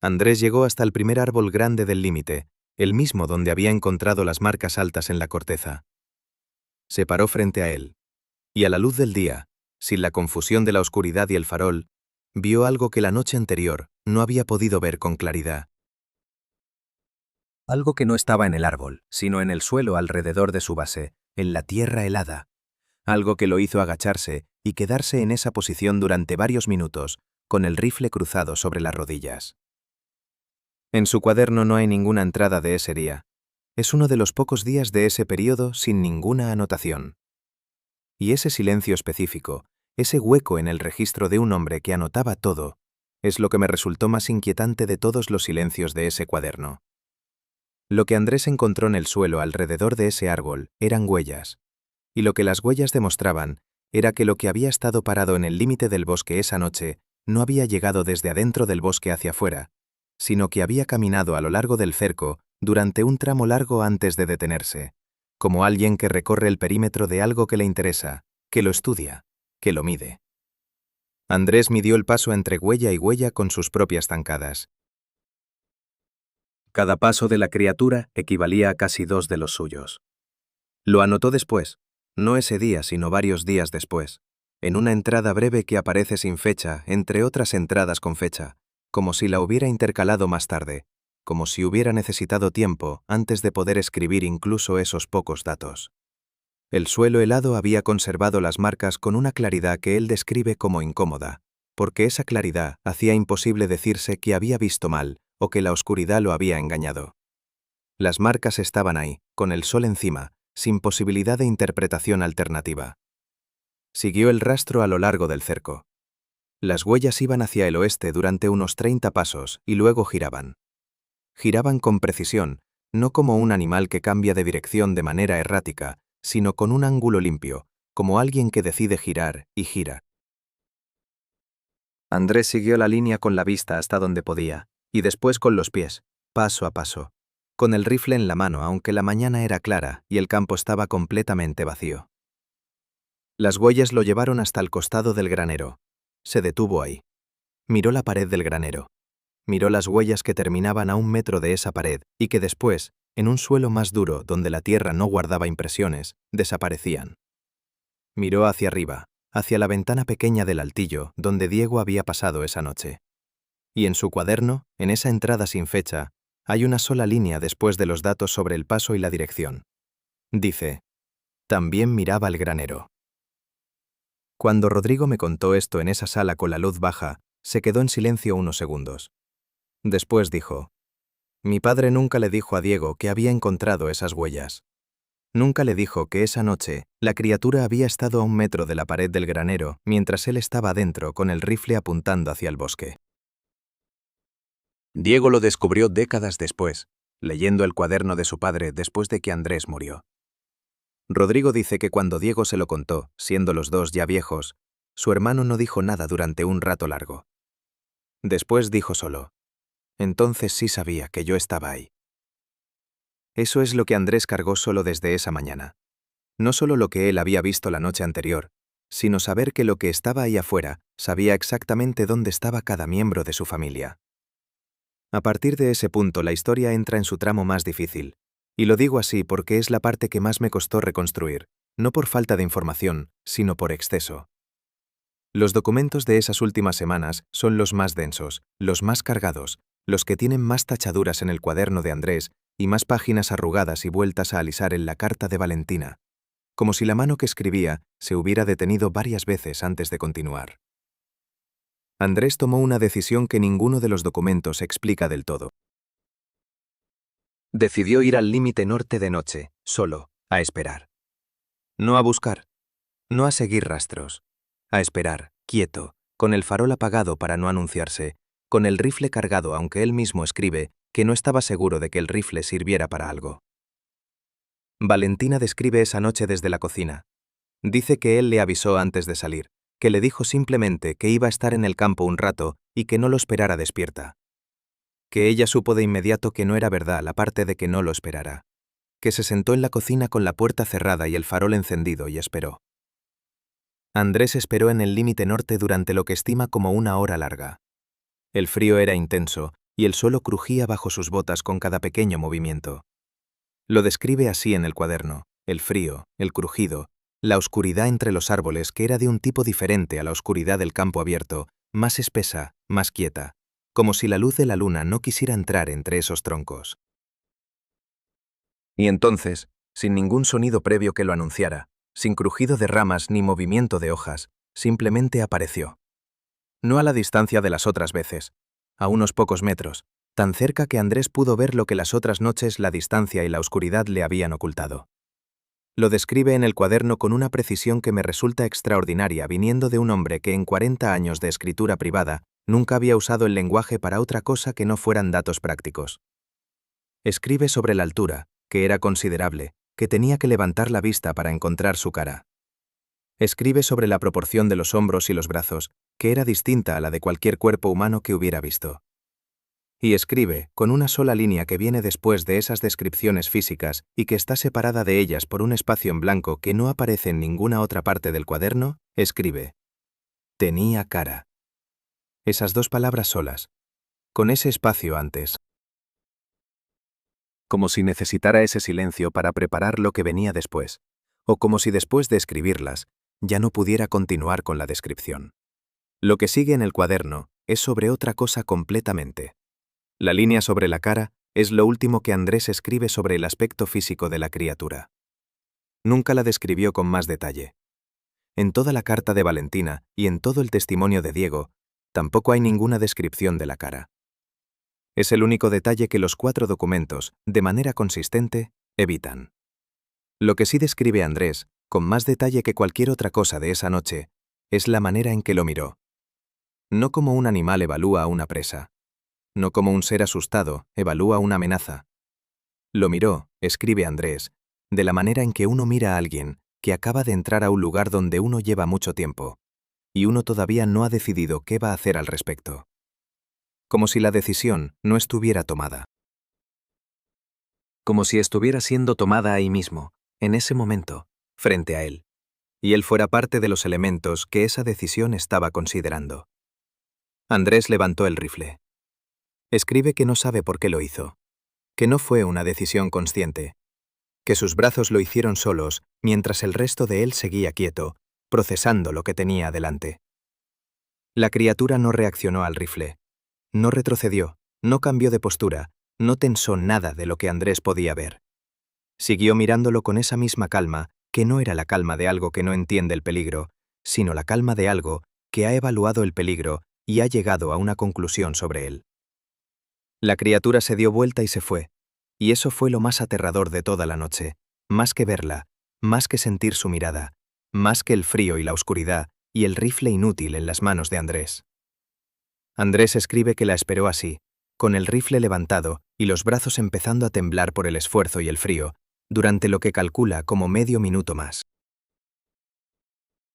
Andrés llegó hasta el primer árbol grande del límite, el mismo donde había encontrado las marcas altas en la corteza. Se paró frente a él, y a la luz del día, sin la confusión de la oscuridad y el farol, vio algo que la noche anterior no había podido ver con claridad. Algo que no estaba en el árbol, sino en el suelo alrededor de su base, en la tierra helada. Algo que lo hizo agacharse y quedarse en esa posición durante varios minutos, con el rifle cruzado sobre las rodillas. En su cuaderno no hay ninguna entrada de ese día. Es uno de los pocos días de ese periodo sin ninguna anotación. Y ese silencio específico, ese hueco en el registro de un hombre que anotaba todo, es lo que me resultó más inquietante de todos los silencios de ese cuaderno. Lo que Andrés encontró en el suelo alrededor de ese árbol eran huellas, y lo que las huellas demostraban era que lo que había estado parado en el límite del bosque esa noche no había llegado desde adentro del bosque hacia afuera, sino que había caminado a lo largo del cerco durante un tramo largo antes de detenerse, como alguien que recorre el perímetro de algo que le interesa, que lo estudia, que lo mide. Andrés midió el paso entre huella y huella con sus propias zancadas. Cada paso de la criatura equivalía a casi 2 de los suyos. Lo anotó después, no ese día, sino varios días después, en una entrada breve que aparece sin fecha entre otras entradas con fecha, como si la hubiera intercalado más tarde, como si hubiera necesitado tiempo antes de poder escribir incluso esos pocos datos. El suelo helado había conservado las marcas con una claridad que él describe como incómoda, porque esa claridad hacía imposible decirse que había visto mal o que la oscuridad lo había engañado. Las marcas estaban ahí, con el sol encima, sin posibilidad de interpretación alternativa. Siguió el rastro a lo largo del cerco. Las huellas iban hacia el oeste durante unos 30 pasos y luego giraban. Giraban con precisión, no como un animal que cambia de dirección de manera errática, sino con un ángulo limpio, como alguien que decide girar y gira. Andrés siguió la línea con la vista hasta donde podía, y después con los pies, paso a paso, con el rifle en la mano aunque la mañana era clara y el campo estaba completamente vacío. Las huellas lo llevaron hasta el costado del granero. Se detuvo ahí. Miró la pared del granero. Miró las huellas que terminaban a 1 metro de esa pared y que después, en un suelo más duro donde la tierra no guardaba impresiones, desaparecían. Miró hacia arriba, hacia la ventana pequeña del altillo donde Diego había pasado esa noche. Y en su cuaderno, en esa entrada sin fecha, hay una sola línea después de los datos sobre el paso y la dirección. Dice: también miraba el granero. Cuando Rodrigo me contó esto en esa sala con la luz baja, se quedó en silencio unos segundos. Después dijo: mi padre nunca le dijo a Diego que había encontrado esas huellas. Nunca le dijo que esa noche la criatura había estado a 1 metro de la pared del granero mientras él estaba adentro con el rifle apuntando hacia el bosque. Diego lo descubrió décadas después, leyendo el cuaderno de su padre después de que Andrés murió. Rodrigo dice que cuando Diego se lo contó, siendo los dos ya viejos, su hermano no dijo nada durante un rato largo. Después dijo solo: entonces sí sabía que yo estaba ahí. Eso es lo que Andrés cargó solo desde esa mañana. No solo lo que él había visto la noche anterior, sino saber que lo que estaba ahí afuera sabía exactamente dónde estaba cada miembro de su familia. A partir de ese punto la historia entra en su tramo más difícil, y lo digo así porque es la parte que más me costó reconstruir, no por falta de información, sino por exceso. Los documentos de esas últimas semanas son los más densos, los más cargados, los que tienen más tachaduras en el cuaderno de Andrés y más páginas arrugadas y vueltas a alisar en la carta de Valentina, como si la mano que escribía se hubiera detenido varias veces antes de continuar. Andrés tomó una decisión que ninguno de los documentos explica del todo. Decidió ir al límite norte de noche, solo, a esperar. No a buscar, no a seguir rastros, a esperar, quieto, con el farol apagado para no anunciarse, con el rifle cargado aunque él mismo escribe que no estaba seguro de que el rifle sirviera para algo. Valentina describe esa noche desde la cocina. Dice que él le avisó antes de salir, que le dijo simplemente que iba a estar en el campo un rato y que no lo esperara despierta. Que ella supo de inmediato que no era verdad la parte de que no lo esperara. Que se sentó en la cocina con la puerta cerrada y el farol encendido y esperó. Andrés esperó en el límite norte durante lo que estima como 1 hora larga. El frío era intenso y el suelo crujía bajo sus botas con cada pequeño movimiento. Lo describe así en el cuaderno: el frío, el crujido, la oscuridad entre los árboles que era de un tipo diferente a la oscuridad del campo abierto, más espesa, más quieta, como si la luz de la luna no quisiera entrar entre esos troncos. Y entonces, sin ningún sonido previo que lo anunciara, sin crujido de ramas ni movimiento de hojas, simplemente apareció. No a la distancia de las otras veces, a unos pocos metros, tan cerca que Andrés pudo ver lo que las otras noches la distancia y la oscuridad le habían ocultado. Lo describe en el cuaderno con una precisión que me resulta extraordinaria viniendo de un hombre que en 40 años de escritura privada nunca había usado el lenguaje para otra cosa que no fueran datos prácticos. Escribe sobre la altura, que era considerable, que tenía que levantar la vista para encontrar su cara. Escribe sobre la proporción de los hombros y los brazos, que era distinta a la de cualquier cuerpo humano que hubiera visto. Y escribe, con una sola línea que viene después de esas descripciones físicas y que está separada de ellas por un espacio en blanco que no aparece en ninguna otra parte del cuaderno, escribe: tenía cara. Esas 2 palabras solas, con ese espacio antes. Como si necesitara ese silencio para preparar lo que venía después, o como si después de escribirlas, ya no pudiera continuar con la descripción. Lo que sigue en el cuaderno es sobre otra cosa completamente. La línea sobre la cara es lo último que Andrés escribe sobre el aspecto físico de la criatura. Nunca la describió con más detalle. En toda la carta de Valentina y en todo el testimonio de Diego, tampoco hay ninguna descripción de la cara. Es el único detalle que los 4 documentos, de manera consistente, evitan. Lo que sí describe Andrés, con más detalle que cualquier otra cosa de esa noche, es la manera en que lo miró. No como un animal evalúa a una presa. No como un ser asustado evalúa una amenaza. Lo miró, escribe Andrés, de la manera en que uno mira a alguien que acaba de entrar a un lugar donde uno lleva mucho tiempo, y uno todavía no ha decidido qué va a hacer al respecto. Como si la decisión no estuviera tomada. Como si estuviera siendo tomada ahí mismo, en ese momento, frente a él, y él fuera parte de los elementos que esa decisión estaba considerando. Andrés levantó el rifle. Escribe que no sabe por qué lo hizo, que no fue una decisión consciente, que sus brazos lo hicieron solos mientras el resto de él seguía quieto, procesando lo que tenía delante. La criatura no reaccionó al rifle, no retrocedió, no cambió de postura, no tensó nada de lo que Andrés podía ver. Siguió mirándolo con esa misma calma, que no era la calma de algo que no entiende el peligro, sino la calma de algo que ha evaluado el peligro y ha llegado a una conclusión sobre él. La criatura se dio vuelta y se fue, y eso fue lo más aterrador de toda la noche, más que verla, más que sentir su mirada, más que el frío y la oscuridad y el rifle inútil en las manos de Andrés. Andrés escribe que la esperó así, con el rifle levantado y los brazos empezando a temblar por el esfuerzo y el frío, durante lo que calcula como medio minuto más.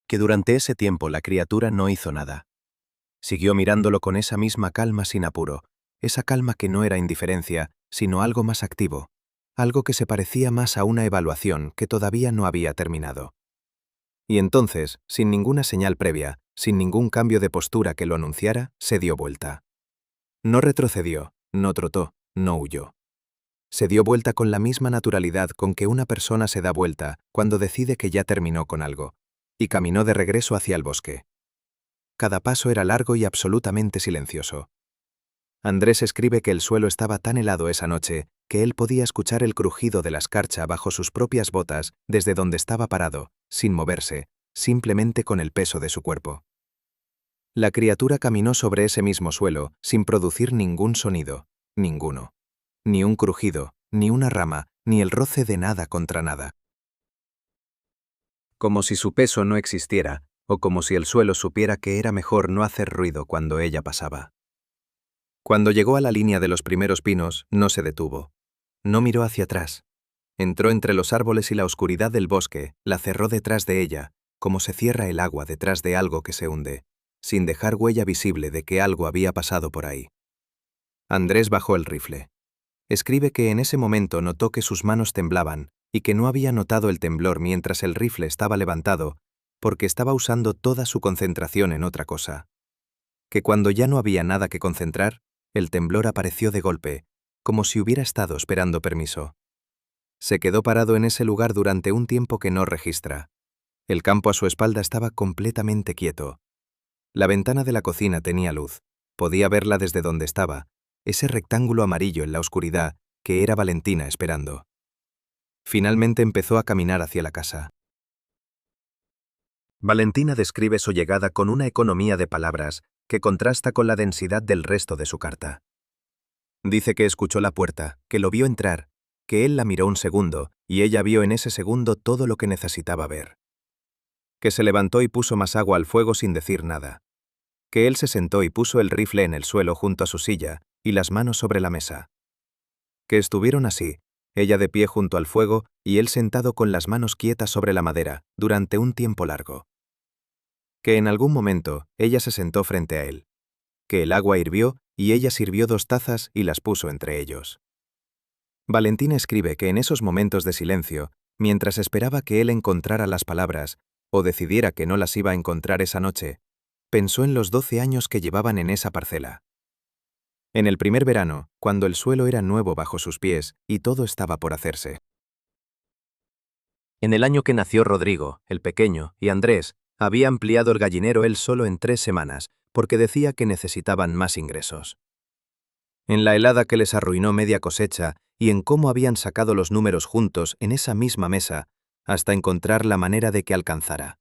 Que durante ese tiempo la criatura no hizo nada. Siguió mirándolo con esa misma calma sin apuro, esa calma que no era indiferencia, sino algo más activo, algo que se parecía más a una evaluación que todavía no había terminado. Y entonces, sin ninguna señal previa, sin ningún cambio de postura que lo anunciara, se dio vuelta. No retrocedió, no trotó, no huyó. Se dio vuelta con la misma naturalidad con que una persona se da vuelta cuando decide que ya terminó con algo, y caminó de regreso hacia el bosque. Cada paso era largo y absolutamente silencioso. Andrés escribe que el suelo estaba tan helado esa noche que él podía escuchar el crujido de la escarcha bajo sus propias botas desde donde estaba parado, sin moverse, simplemente con el peso de su cuerpo. La criatura caminó sobre ese mismo suelo sin producir ningún sonido, ninguno. Ni un crujido, ni una rama, ni el roce de nada contra nada. Como si su peso no existiera, o como si el suelo supiera que era mejor no hacer ruido cuando ella pasaba. Cuando llegó a la línea de los primeros pinos, no se detuvo. No miró hacia atrás. Entró entre los árboles y la oscuridad del bosque la cerró detrás de ella, como se cierra el agua detrás de algo que se hunde, sin dejar huella visible de que algo había pasado por ahí. Andrés bajó el rifle. Escribe que en ese momento notó que sus manos temblaban y que no había notado el temblor mientras el rifle estaba levantado, porque estaba usando toda su concentración en otra cosa. Que cuando ya no había nada que concentrar, el temblor apareció de golpe, como si hubiera estado esperando permiso. Se quedó parado en ese lugar durante un tiempo que no registra. El campo a su espalda estaba completamente quieto. La ventana de la cocina tenía luz. Podía verla desde donde estaba, ese rectángulo amarillo en la oscuridad que era Valentina esperando. Finalmente empezó a caminar hacia la casa. Valentina describe su llegada con una economía de palabras que contrasta con la densidad del resto de su carta. Dice que escuchó la puerta, que lo vio entrar, que él la miró un segundo y ella vio en ese segundo todo lo que necesitaba ver. Que se levantó y puso más agua al fuego sin decir nada. Que él se sentó y puso el rifle en el suelo junto a su silla y las manos sobre la mesa. Que estuvieron así, ella de pie junto al fuego y él sentado con las manos quietas sobre la madera, durante un tiempo largo. Que en algún momento ella se sentó frente a él. Que el agua hirvió y ella sirvió 2 tazas y las puso entre ellos. Valentina escribe que en esos momentos de silencio, mientras esperaba que él encontrara las palabras, o decidiera que no las iba a encontrar esa noche, pensó en los 12 años que llevaban en esa parcela. En el primer verano, cuando el suelo era nuevo bajo sus pies y todo estaba por hacerse. En el año que nació Rodrigo, el pequeño, y Andrés, había ampliado el gallinero él solo en 3 semanas, porque decía que necesitaban más ingresos. En la helada que les arruinó media cosecha y en cómo habían sacado los números juntos en esa misma mesa, hasta encontrar la manera de que alcanzara.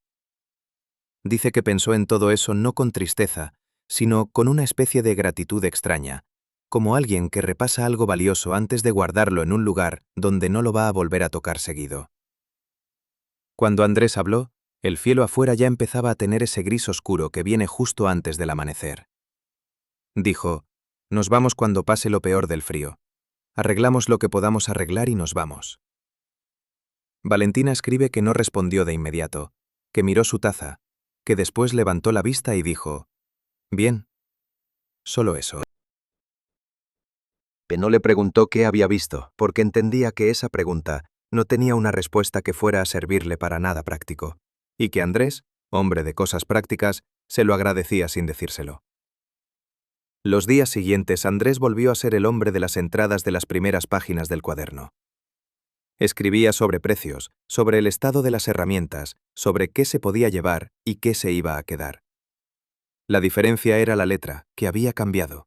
Dice que pensó en todo eso no con tristeza, sino con una especie de gratitud extraña, como alguien que repasa algo valioso antes de guardarlo en un lugar donde no lo va a volver a tocar seguido. Cuando Andrés habló, el cielo afuera ya empezaba a tener ese gris oscuro que viene justo antes del amanecer. Dijo: «Nos vamos cuando pase lo peor del frío. Arreglamos lo que podamos arreglar y nos vamos». Valentina escribe que no respondió de inmediato, que miró su taza, que después levantó la vista y dijo: «Bien». Solo eso. No le preguntó qué había visto, porque entendía que esa pregunta no tenía una respuesta que fuera a servirle para nada práctico, y que Andrés, hombre de cosas prácticas, se lo agradecía sin decírselo. Los días siguientes Andrés volvió a ser el hombre de las entradas de las primeras páginas del cuaderno. Escribía sobre precios, sobre el estado de las herramientas, sobre qué se podía llevar y qué se iba a quedar. La diferencia era la letra, que había cambiado.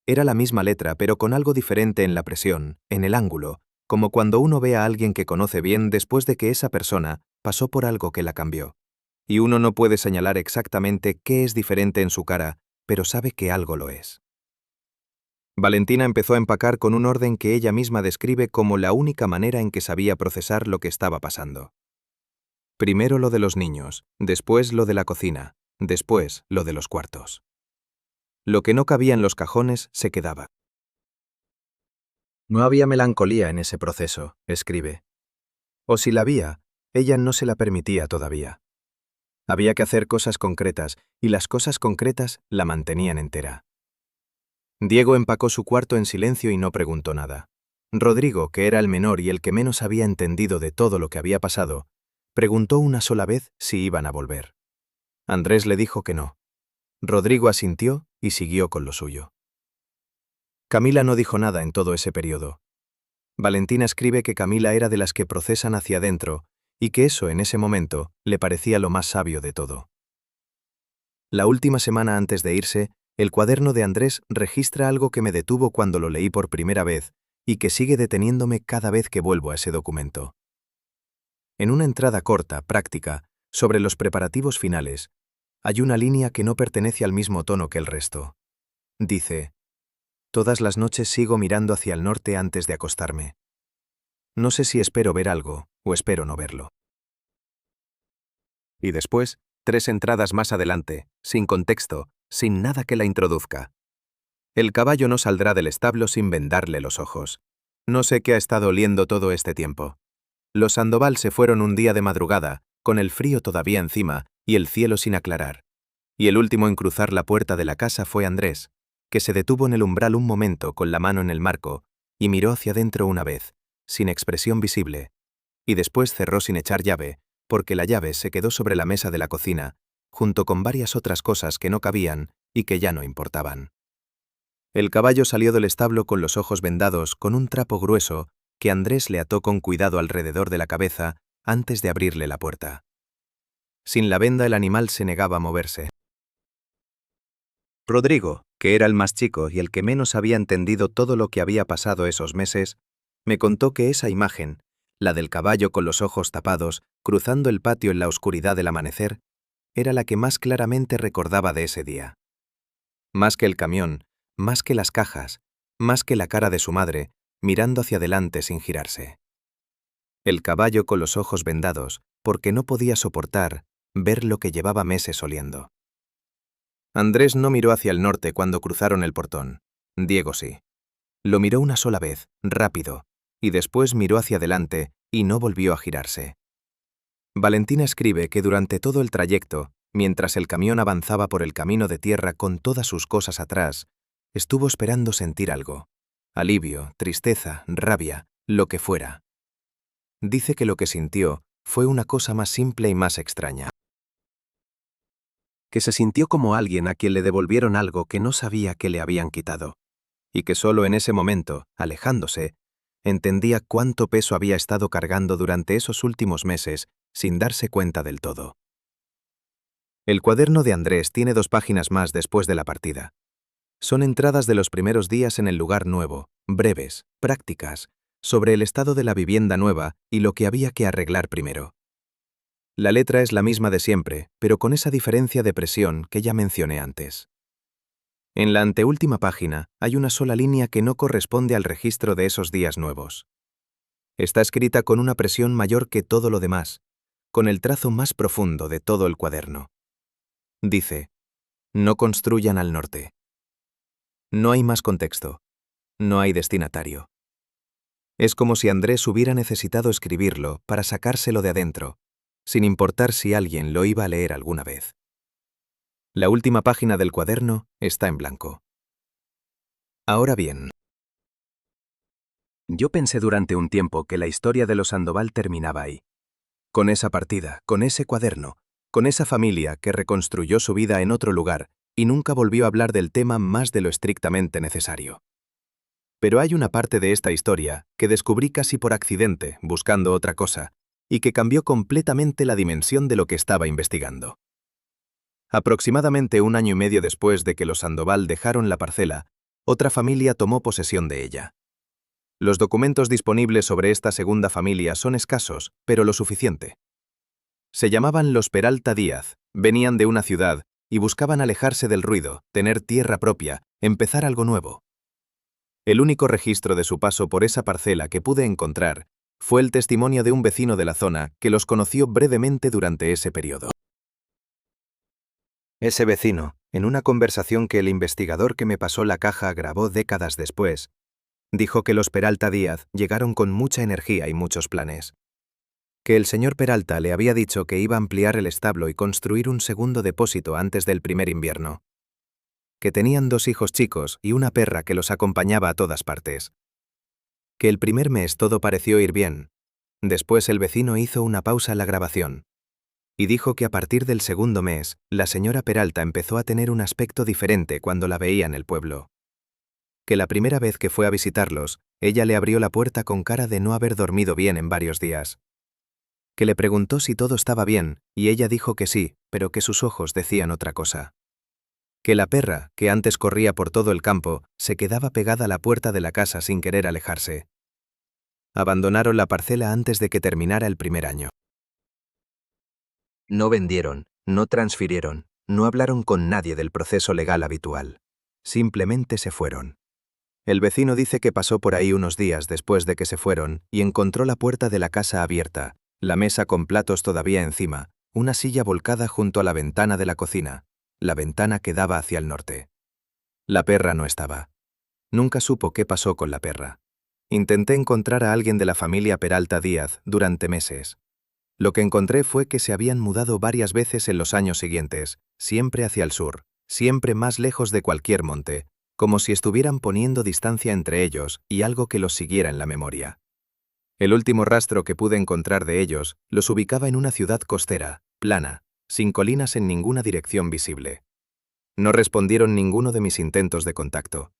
Era la misma letra, pero con algo diferente en la presión, en el ángulo, como cuando uno ve a alguien que conoce bien después de que esa persona pasó por algo que la cambió. Y uno no puede señalar exactamente qué es diferente en su cara, pero sabe que algo lo es. Valentina empezó a empacar con un orden que ella misma describe como la única manera en que sabía procesar lo que estaba pasando. Primero lo de los niños, después lo de la cocina, después lo de los cuartos. Lo que no cabía en los cajones se quedaba. No había melancolía en ese proceso, escribe. O si la había, ella no se la permitía todavía. Había que hacer cosas concretas, y las cosas concretas la mantenían entera. Diego empacó su cuarto en silencio y no preguntó nada. Rodrigo, que era el menor y el que menos había entendido de todo lo que había pasado, preguntó una sola vez si iban a volver. Andrés le dijo que no. Rodrigo asintió y siguió con lo suyo. Camila no dijo nada en todo ese periodo. Valentina escribe que Camila era de las que procesan hacia adentro y que eso en ese momento le parecía lo más sabio de todo. La última semana antes de irse, el cuaderno de Andrés registra algo que me detuvo cuando lo leí por primera vez y que sigue deteniéndome cada vez que vuelvo a ese documento. En una entrada corta, práctica, sobre los preparativos finales, hay una línea que no pertenece al mismo tono que el resto. Dice: «Todas las noches sigo mirando hacia el norte antes de acostarme. No sé si espero ver algo o espero no verlo». Y después, 3 entradas más adelante, sin contexto, sin nada que la introduzca. El caballo no saldrá del establo sin vendarle los ojos. No sé qué ha estado oliendo todo este tiempo. Los Sandoval se fueron un día de madrugada, con el frío todavía encima y el cielo sin aclarar. Y el último en cruzar la puerta de la casa fue Andrés, que se detuvo en el umbral un momento con la mano en el marco y miró hacia dentro una vez, sin expresión visible, y después cerró sin echar llave, porque la llave se quedó sobre la mesa de la cocina, junto con varias otras cosas que no cabían y que ya no importaban. El caballo salió del establo con los ojos vendados con un trapo grueso que Andrés le ató con cuidado alrededor de la cabeza antes de abrirle la puerta. Sin la venda el animal se negaba a moverse. Rodrigo, que era el más chico y el que menos había entendido todo lo que había pasado esos meses, me contó que esa imagen, la del caballo con los ojos tapados, cruzando el patio en la oscuridad del amanecer, era la que más claramente recordaba de ese día. Más que el camión, más que las cajas, más que la cara de su madre, mirando hacia adelante sin girarse. El caballo con los ojos vendados, porque no podía soportar ver lo que llevaba meses oliendo. Andrés no miró hacia el norte cuando cruzaron el portón. Diego sí. Lo miró una sola vez, rápido, y después miró hacia adelante y no volvió a girarse. Valentina escribe que durante todo el trayecto, mientras el camión avanzaba por el camino de tierra con todas sus cosas atrás, estuvo esperando sentir algo. Alivio, tristeza, rabia, lo que fuera. Dice que lo que sintió fue una cosa más simple y más extraña. Que se sintió como alguien a quien le devolvieron algo que no sabía que le habían quitado, y que solo en ese momento, alejándose, entendía cuánto peso había estado cargando durante esos últimos meses sin darse cuenta del todo. El cuaderno de Andrés tiene 2 páginas más después de la partida. Son entradas de los primeros días en el lugar nuevo, breves, prácticas, sobre el estado de la vivienda nueva y lo que había que arreglar primero. La letra es la misma de siempre, pero con esa diferencia de presión que ya mencioné antes. En la anteúltima página hay una sola línea que no corresponde al registro de esos días nuevos. Está escrita con una presión mayor que todo lo demás, con el trazo más profundo de todo el cuaderno. Dice: no construyan al norte. No hay más contexto. No hay destinatario. Es como si Andrés hubiera necesitado escribirlo para sacárselo de adentro, sin importar si alguien lo iba a leer alguna vez. La última página del cuaderno está en blanco. Ahora bien, yo pensé durante un tiempo que la historia de los Sandoval terminaba ahí. Con esa partida, con ese cuaderno, con esa familia que reconstruyó su vida en otro lugar y nunca volvió a hablar del tema más de lo estrictamente necesario. Pero hay una parte de esta historia que descubrí casi por accidente, buscando otra cosa, y que cambió completamente la dimensión de lo que estaba investigando. Aproximadamente 1 año y medio después de que los Sandoval dejaron la parcela, otra familia tomó posesión de ella. Los documentos disponibles sobre esta segunda familia son escasos, pero lo suficiente. Se llamaban los Peralta Díaz, venían de una ciudad y buscaban alejarse del ruido, tener tierra propia, empezar algo nuevo. El único registro de su paso por esa parcela que pude encontrar fue el testimonio de un vecino de la zona que los conoció brevemente durante ese periodo. Ese vecino, en una conversación que el investigador que me pasó la caja grabó décadas después, dijo que los Peralta Díaz llegaron con mucha energía y muchos planes. Que el señor Peralta le había dicho que iba a ampliar el establo y construir un segundo depósito antes del primer invierno. Que tenían 2 hijos chicos y una perra que los acompañaba a todas partes. Que el primer mes todo pareció ir bien. Después el vecino hizo una pausa en la grabación y dijo que a partir del segundo mes, la señora Peralta empezó a tener un aspecto diferente cuando la veía en el pueblo. Que la primera vez que fue a visitarlos, ella le abrió la puerta con cara de no haber dormido bien en varios días. Que le preguntó si todo estaba bien, y ella dijo que sí, pero que sus ojos decían otra cosa. Que la perra, que antes corría por todo el campo, se quedaba pegada a la puerta de la casa sin querer alejarse. Abandonaron la parcela antes de que terminara el primer año. No vendieron, no transfirieron, no hablaron con nadie del proceso legal habitual. Simplemente se fueron. El vecino dice que pasó por ahí unos días después de que se fueron y encontró la puerta de la casa abierta, la mesa con platos todavía encima, una silla volcada junto a la ventana de la cocina. La ventana que daba hacia el norte. La perra no estaba. Nunca supo qué pasó con la perra. Intenté encontrar a alguien de la familia Peralta Díaz durante meses. Lo que encontré fue que se habían mudado varias veces en los años siguientes, siempre hacia el sur, siempre más lejos de cualquier monte, como si estuvieran poniendo distancia entre ellos y algo que los siguiera en la memoria. El último rastro que pude encontrar de ellos los ubicaba en una ciudad costera, plana, sin colinas en ninguna dirección visible. No respondieron ninguno de mis intentos de contacto.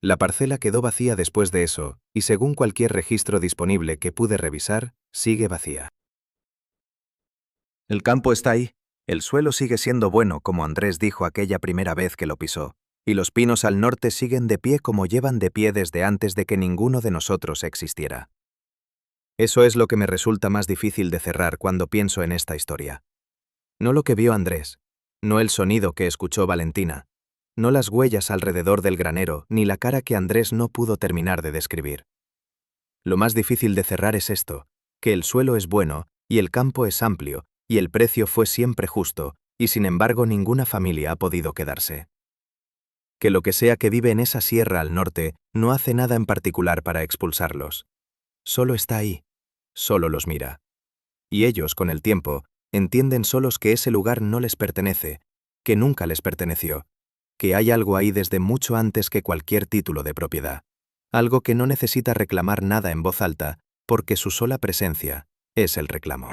La parcela quedó vacía después de eso, y según cualquier registro disponible que pude revisar, sigue vacía. El campo está ahí, el suelo sigue siendo bueno como Andrés dijo aquella primera vez que lo pisó, y los pinos al norte siguen de pie como llevan de pie desde antes de que ninguno de nosotros existiera. Eso es lo que me resulta más difícil de cerrar cuando pienso en esta historia. No lo que vio Andrés, no el sonido que escuchó Valentina, no las huellas alrededor del granero, ni la cara que Andrés no pudo terminar de describir. Lo más difícil de cerrar es esto, que el suelo es bueno, y el campo es amplio, y el precio fue siempre justo, y sin embargo ninguna familia ha podido quedarse. Que lo que sea que vive en esa sierra al norte no hace nada en particular para expulsarlos. Solo está ahí, solo los mira. Y ellos, con el tiempo, entienden solos que ese lugar no les pertenece, que nunca les perteneció, que hay algo ahí desde mucho antes que cualquier título de propiedad, algo que no necesita reclamar nada en voz alta, porque su sola presencia es el reclamo.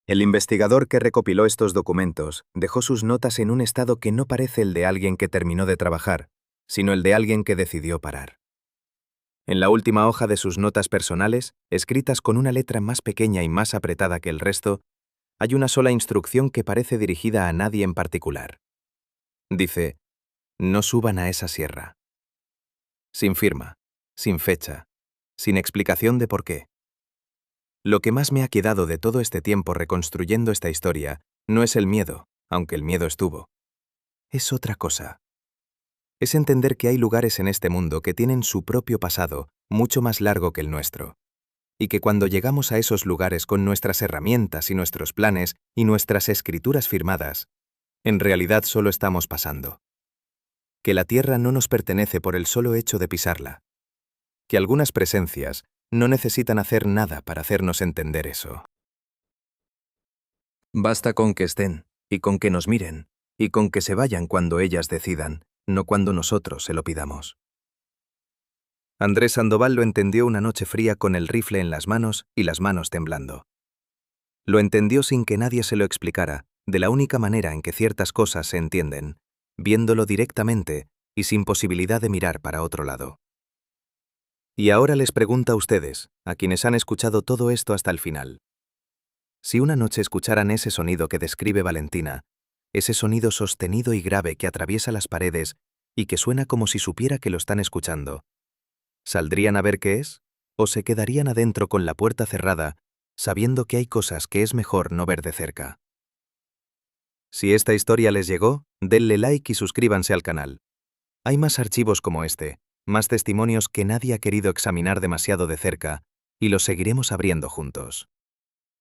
El investigador que recopiló estos documentos dejó sus notas en un estado que no parece el de alguien que terminó de trabajar, sino el de alguien que decidió parar. En la última hoja de sus notas personales, escritas con una letra más pequeña y más apretada que el resto, hay una sola instrucción que parece dirigida a nadie en particular. Dice: no suban a esa sierra. Sin firma, sin fecha, sin explicación de por qué. Lo que más me ha quedado de todo este tiempo reconstruyendo esta historia no es el miedo, aunque el miedo estuvo. Es otra cosa. Es entender que hay lugares en este mundo que tienen su propio pasado mucho más largo que el nuestro. Y que cuando llegamos a esos lugares con nuestras herramientas y nuestros planes y nuestras escrituras firmadas, en realidad solo estamos pasando. Que la tierra no nos pertenece por el solo hecho de pisarla. Que algunas presencias no necesitan hacer nada para hacernos entender eso. Basta con que estén, y con que nos miren, y con que se vayan cuando ellas decidan, no cuando nosotros se lo pidamos. Andrés Sandoval lo entendió una noche fría con el rifle en las manos y las manos temblando. Lo entendió sin que nadie se lo explicara, de la única manera en que ciertas cosas se entienden, viéndolo directamente y sin posibilidad de mirar para otro lado. Y ahora les pregunto a ustedes, a quienes han escuchado todo esto hasta el final. Si una noche escucharan ese sonido que describe Valentina, ese sonido sostenido y grave que atraviesa las paredes y que suena como si supiera que lo están escuchando, ¿saldrían a ver qué es? ¿O se quedarían adentro con la puerta cerrada, sabiendo que hay cosas que es mejor no ver de cerca? Si esta historia les llegó, denle like y suscríbanse al canal. Hay más archivos como este, más testimonios que nadie ha querido examinar demasiado de cerca, y los seguiremos abriendo juntos.